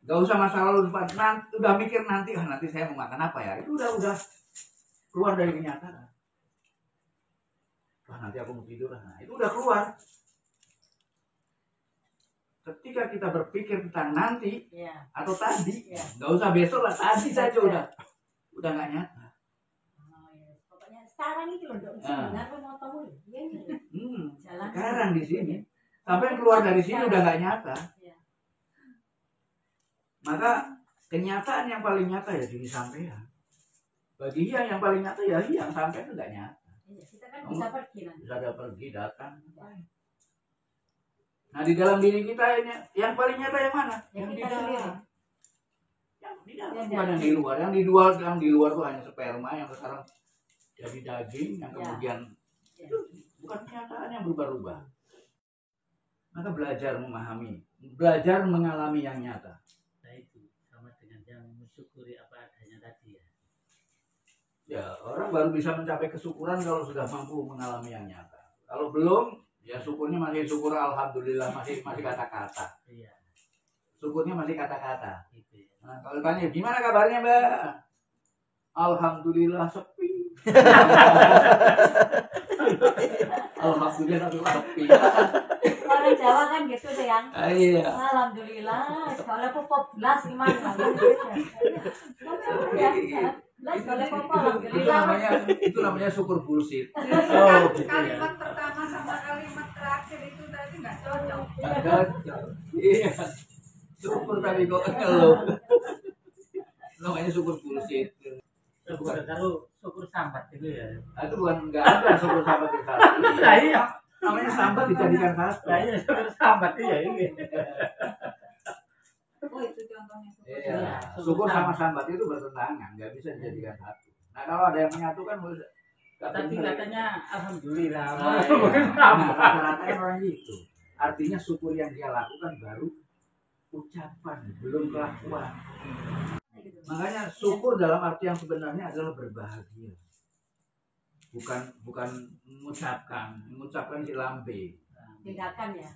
Gak usah masa lalu depan, nanti udah mikir nanti nanti saya mau makan apa ya, itu udah keluar dari kenyataan. Wah nanti aku mau tidur, nah itu udah keluar. Ketika kita berpikir tentang nanti Iya. atau tadi, Iya. nggak usah besok lah, tadi saja udah nggak nyata. Oh, iya. Pokoknya sekarang itu loh, Dok. Ah. Dengar motomu ya. Jalan. Sekarang di sini sampai keluar dari sini udah nggak nyata. Iya. Maka kenyataan yang paling nyata ya diri sampean. Bagi yang paling nyata ya yang sampai itu nggak nyata. Iya, kita kan bisa pergi nanti. Bisa ada pergi datang. Nah di dalam diri kita ini yang paling nyata yang mana? Yang Yang di kita sendiri. dalam. Yang di dalam, Yang bukan dalam. yang di luar. Yang di luar tuh hanya sperma yang sekarang jadi daging yang Ya. kemudian Ya. itu bukan kenyataan yang berubah-ubah. Maka belajar memahami, belajar mengalami yang nyata. Nah itu sama dengan yang mensyukuri apa adanya tadi ya. Ya, orang baru bisa mencapai kesyukuran kalau sudah mampu mengalami yang nyata. Kalau belum, ya syukurnya masih syukur alhamdulillah, masih kata-kata. Iya, Syukurnya masih kata-kata. gitu ya. Nah, kalau tanya gimana kabarnya, Mbak? Alhamdulillah sepi. Alhamdulillah sepi. Orang Jawa kan gitu deh yang. Iya. Alhamdulillah, sekolah pop belas gimana? Gitu ya. Belas sekolah pop alhamdulillah. Itu namanya syukur bullshit. Oh, gitu ya. Kalimat pertama sama kalimat terakhir itu tadi nggak cocok. Iya. Syukur tapi kok ngeluh. Namanya syukur bullshit. Syukur kalau syukur sambat itu ya. Itu bukan nggak ada syukur sambat di sana. Nah, iya. Namanya sambat dijadikan satu. Nah, iya syukur sambat iya ini. Oh itu contohnya. Iya. Syukur sama sambat itu bertentangan, nggak bisa dijadikan satu. Nah kalau ada yang menyatukan boleh. Tapi katanya alhamdulillah. Nah, rata-rata kan orang gitu. Artinya syukur yang dia lakukan baru ucapan, belum kelakuan. Makanya syukur dalam arti yang sebenarnya adalah berbahagia. Bukan mengucapkan si lambe. Tindakan ya.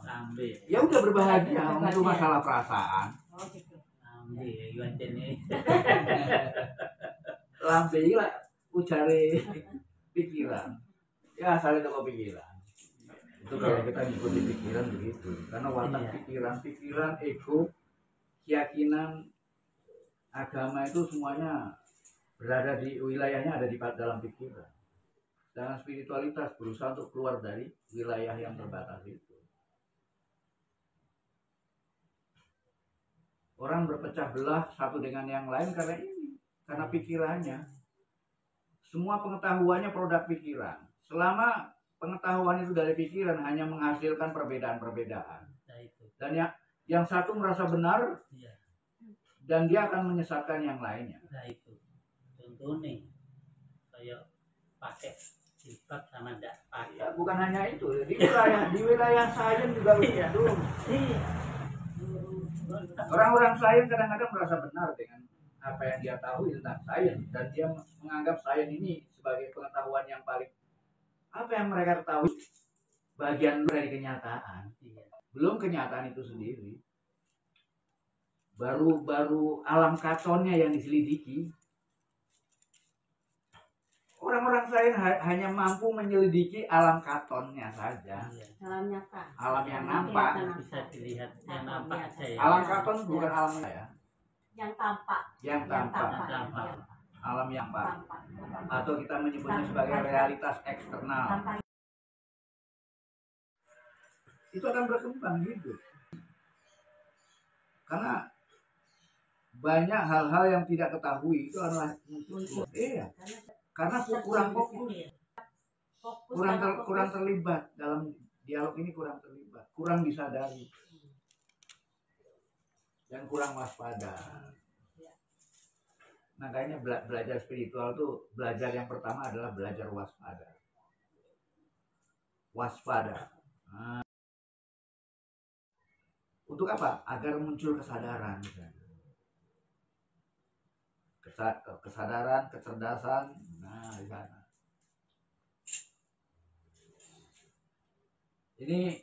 Lambe. Ya udah berbahagia, itu masalah perasaan. Oh gitu. Lambe ya Yuan ini. Lambe iki lah ucare pikiran. Ya asalnya toko pikiran. Itu kalau kita ngikuti pikiran begitu. Karena watak pikiran, ego, keyakinan, agama itu semuanya berada di wilayahnya ada di dalam pikiran. Dan spiritualitas berusaha untuk keluar dari wilayah yang terbatas itu. Orang berpecah belah satu dengan yang lain karena ini, karena pikirannya. Semua pengetahuannya produk pikiran. Selama pengetahuan itu dari pikiran hanya menghasilkan perbedaan-perbedaan. Nah itu. Dan yang satu merasa benar Iya. dan dia akan menyesatkan yang lainnya. Nah itu. Contohnya kayak pakai jilbab sama enggak pakai. Ya, bukan hanya itu, di wilayah sains juga begitu. Iya. Orang-orang sains kadang-kadang merasa benar dengan apa yang dia tahu tentang sains dan dia menganggap sains ini sebagai pengetahuan yang paling apa yang mereka ketahui bagian dari kenyataan. Iya. Belum kenyataan itu sendiri. Baru alam katonnya yang diselidiki. Orang-orang sains hanya mampu menyelidiki alam katonnya saja. Iya. Alam nyata. Alam yang nampak. Bisa dilihat yang nampak saja. Alam katon bukan alam ya. Yang tampak. Yang tampak. Yang tampak. Alam yang tampak. Tampak. Atau kita menyebutnya sebagai realitas eksternal. Tampak. Itu akan berkembang hidup. Karena banyak hal-hal yang tidak ketahui itu adalah muncul. Iya. Karena kurang fokus. Kurang terlibat dalam dialog ini, kurang terlibat, kurang disadari dan kurang waspada. Makanya belajar spiritual tuh belajar yang pertama adalah belajar waspada. Waspada. Nah. Untuk apa? Agar muncul kesadaran. Kesadaran, kecerdasan, Nah, di sana. Ini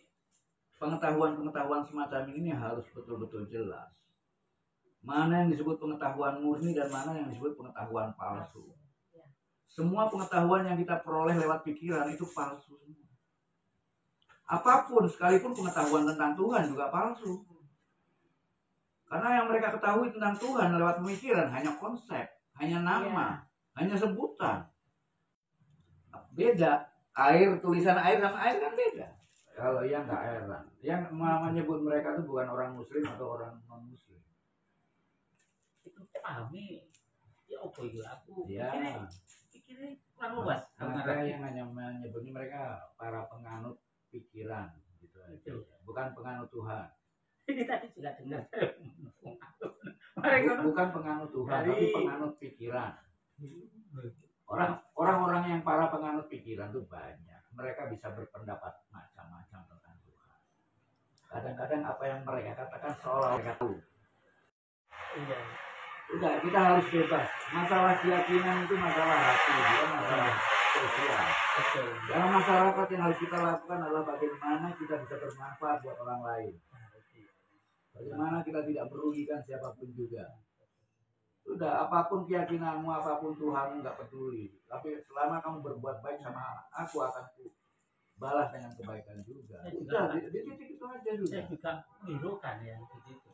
pengetahuan-pengetahuan semacam ini harus betul-betul jelas. Mana yang disebut pengetahuan murni dan mana yang disebut pengetahuan palsu. Semua pengetahuan yang kita peroleh lewat pikiran itu palsu semua. Apapun, sekalipun pengetahuan tentang Tuhan juga palsu. Karena yang mereka ketahui tentang Tuhan lewat pemikiran hanya konsep, hanya nama, hanya sebutan. Beda. Tulisan air sama air kan beda. Kalau yang nggak heran, yang menyebut mereka itu bukan orang Muslim atau orang non Muslim. Itu pahami. Ya apa itu aku? Ya. Pikirnya kurang luas. Mereka yang hanya menyebutnya mereka para penganut pikiran, gitu aja. Bukan penganut Tuhan. Ini tadi juga dengar. Bukan penganut Tuhan, tapi penganut pikiran. Orang-orang yang para penganut pikiran itu banyak. Mereka bisa berpendapat macam-macam tentang Tuhan. Kadang-kadang apa yang mereka katakan seolah mereka tahu. Iya. Udah, kita harus bebas. Masalah keyakinan itu masalah hati, bukan masalah sosial. Betul. Dalam masyarakat yang harus kita lakukan adalah bagaimana kita bisa bermanfaat buat orang lain. Bagaimana kita tidak merugikan siapapun juga. Sudah, apapun keyakinanmu, apapun Tuhanmu, nggak peduli. Tapi selama kamu berbuat baik sama aku, akan balas dengan kebaikan juga. Udah, di titik itu aja sudah. Saya juga menirukan ya begitu.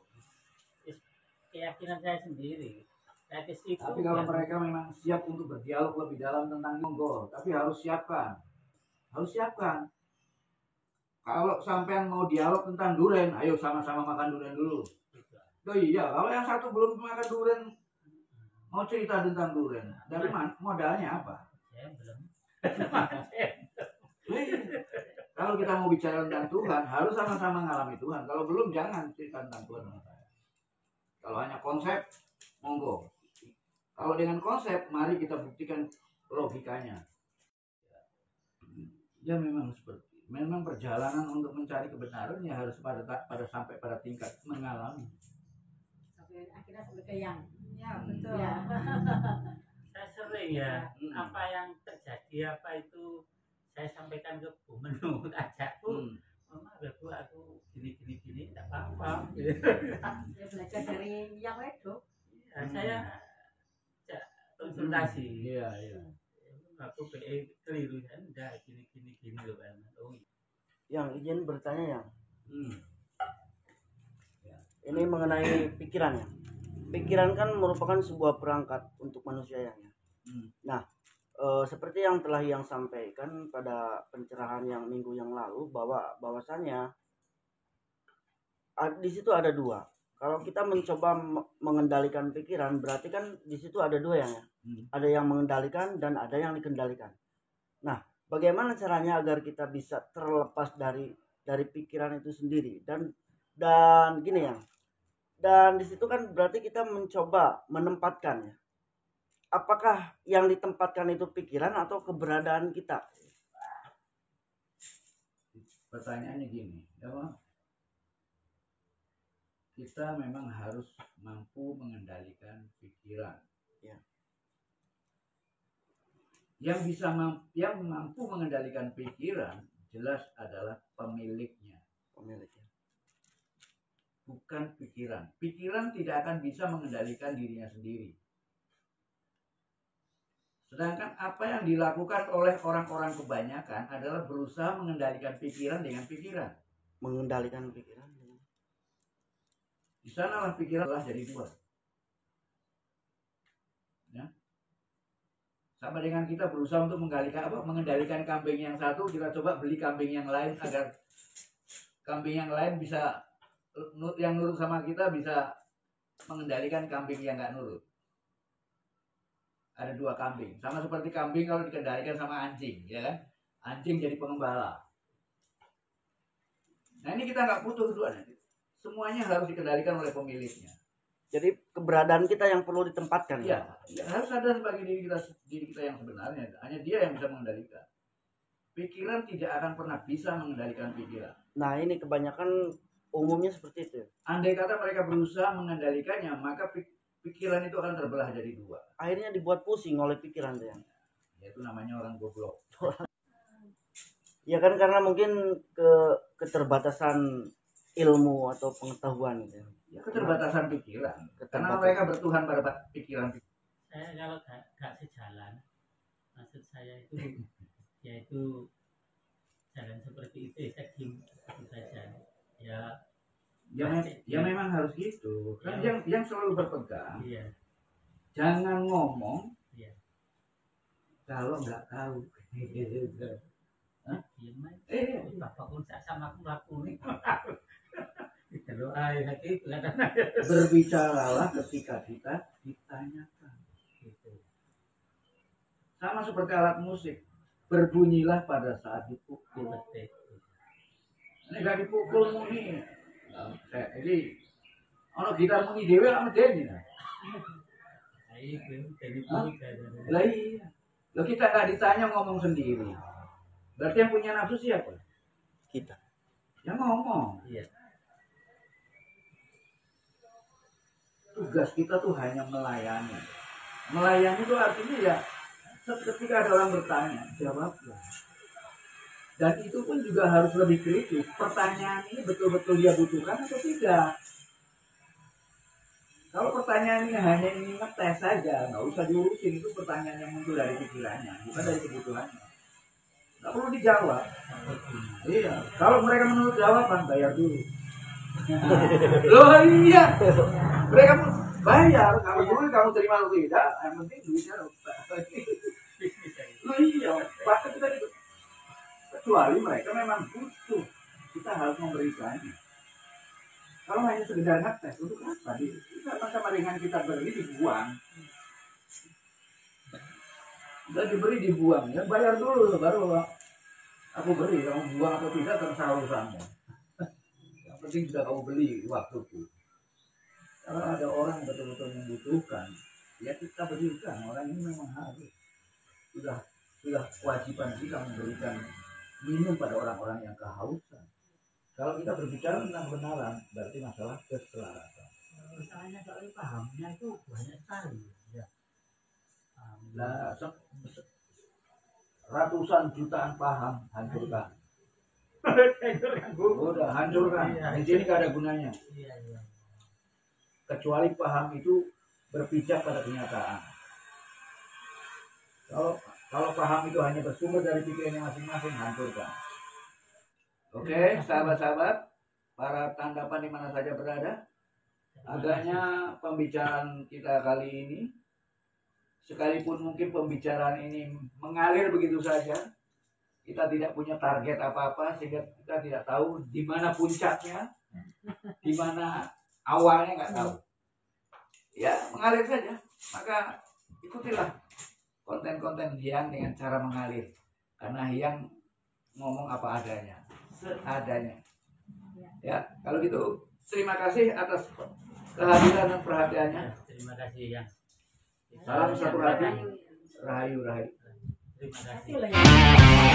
Keyakinan saya sendiri. Tapi kalau mereka memang siap untuk berdialog lebih dalam tentang monggo, tapi harus siapkan. Kalau sampean mau dialog tentang duren, ayo sama-sama makan duren dulu. Oh iya, kalau yang satu belum makan duren, mau cerita tentang duren, dari mana? Modalnya apa? Saya belum. Kalau kita mau bicara tentang Tuhan, harus sama-sama mengalami Tuhan. Kalau belum, jangan cerita tentang Tuhan sama saya. Kalau hanya konsep, monggo. Kalau dengan konsep, mari kita buktikan logikanya. Ya memang perjalanan untuk mencari kebenaran ya harus sampai pada tingkat mengalami. Akhirnya sampai ke yang. Ya betul. Ya. Saya sering ya, apa yang terjadi apa itu saya sampaikan ke Bu Menurut aja Bu, Mama Bu aku gini tidak apa-apa. Saya belajar dari yang itu. Ya, saya konsultasi. Iya. Aku keliru kan, enggak gini loh kan. Oh. Yang izin bertanya yang Ya. ini mengenai pikiran ya. Pikiran kan merupakan sebuah perangkat untuk manusia yang. Nah, seperti yang telah yang sampaikan pada pencerahan yang minggu yang lalu bahwasannya di situ ada dua. Kalau kita mencoba mengendalikan pikiran, berarti kan di situ ada dua ya. Ada yang mengendalikan dan ada yang dikendalikan. Nah, bagaimana caranya agar kita bisa terlepas dari pikiran itu sendiri dan gini ya. Dan di situ kan berarti kita mencoba menempatkan ya. Apakah yang ditempatkan itu pikiran atau keberadaan kita? Pertanyaannya gini, ya, kita memang harus mampu mengendalikan pikiran. Ya. Yang mampu mengendalikan pikiran jelas adalah pemiliknya. Bukan pikiran. Pikiran tidak akan bisa mengendalikan dirinya sendiri. Sedangkan apa yang dilakukan oleh orang-orang kebanyakan adalah berusaha mengendalikan pikiran dengan pikiran. Mengendalikan pikiran. Di sanalah pikiran telah jadi dua. Ya. Sama dengan kita berusaha untuk mengendalikan kambing yang satu, kita coba beli kambing yang lain agar kambing yang lain bisa yang nurut sama kita bisa mengendalikan kambing yang nggak nurut. Ada dua kambing, sama seperti kambing kalau dikendalikan sama anjing, ya kan? Anjing jadi pengembala. Nah ini kita nggak butuh keduanya. Semuanya harus dikendalikan oleh pemiliknya. Jadi keberadaan kita yang perlu ditempatkan. Ya harus ada sebagai diri kita yang sebenarnya. Hanya dia yang bisa mengendalikan. Pikiran tidak akan pernah bisa mengendalikan pikiran. Nah ini kebanyakan umumnya seperti itu. Andai kata mereka berusaha mengendalikannya, maka pikiran itu akan terbelah jadi dua. Akhirnya dibuat pusing oleh pikiran dia. Itu namanya orang goblok. Ya kan karena mungkin keterbatasan ilmu atau pengetahuan gitu. Ya, keterbatasan pikiran. Karena Keterbatasan. mereka bertuhan pada pikiran. Saya kalau gak sejalan, maksud saya itu yaitu jalan seperti itu ekstrim itu saja. Ya memang harus gitu. Kan Ya. yang selalu berpegang, Iya. jangan ngomong Iya. kalau nggak tahu. Gimana? Bapak pun sama aku lakuni. Kalau ayah itu kan Berbicaralah ketika kita ditanyakan. gitu. Sama seperti alat musik, berbunyilah pada saat dipukul. Betul. Ini gak dipukul muni. Jadi, ono gitar muni dewe sama Denny. Ayo, jadi Hah? itu. Lah iya. Lo kita nggak ditanya ngomong sendiri. Berarti yang punya nafsu siapa? Kita. Yang ngomong. Iya. Tugas kita tuh hanya melayani. Melayani itu artinya ya ketika ada orang bertanya, jawablah. Dan itu pun juga harus lebih kritis. Pertanyaan ini betul-betul dia butuhkan atau tidak? Kalau pertanyaan ini hanya ingin ngetes saja, nggak usah diurusin. Itu pertanyaan yang muncul dari pikirannya, bukan dari kebutuhannya. Nggak perlu dijawab. Iya. Kalau mereka menurut jawaban, bayar dulu. Loh iya. Mereka pun bayar. Kalau dulu kamu terima atau tidak, yang penting duitnya. Loh iya. Bahkan kita gitu. Kecuali mereka memang butuh, kita harus memberikannya. Kalau hanya sekedar ngetes, untuk apa? Sama dengan kita beri dibuang. Udah diberi dibuang, ya bayar dulu baru aku beri. Kamu buang atau tidak terserah urusanmu. Yang penting sudah kamu beli waktuku. Kalau ada orang yang betul-betul membutuhkan, ya kita berikan. Orang ini memang harus sudah kewajiban kita memberikan minum pada orang-orang yang kehausan. Kalau kita berbicara tentang kebenaran, berarti masalah keselarasan. Masalahnya soal pahamnya itu banyak sekali. Ya. Nah, ratusan jutaan paham hancurkan. Udah hancurkan. Di sini gak ada gunanya. Iya. Kecuali paham itu berpijak pada kenyataan. Kalau paham itu hanya bersumber dari pikirannya masing-masing, hancurkan. Oke, sahabat-sahabat, para tanggapan di mana saja berada, agaknya pembicaraan kita kali ini, sekalipun mungkin pembicaraan ini mengalir begitu saja, kita tidak punya target apa-apa, sehingga kita tidak tahu di mana puncaknya, di mana awalnya nggak tahu. Ya, mengalir saja. Maka ikutilah konten-konten Hyang dengan cara mengalir, karena Hyang ngomong apa adanya, seadanya. Ya, kalau gitu terima kasih atas kehadiran dan perhatiannya. Terima kasih ya. Salam satu hati. Rahayu. Terima kasih. Itulah yang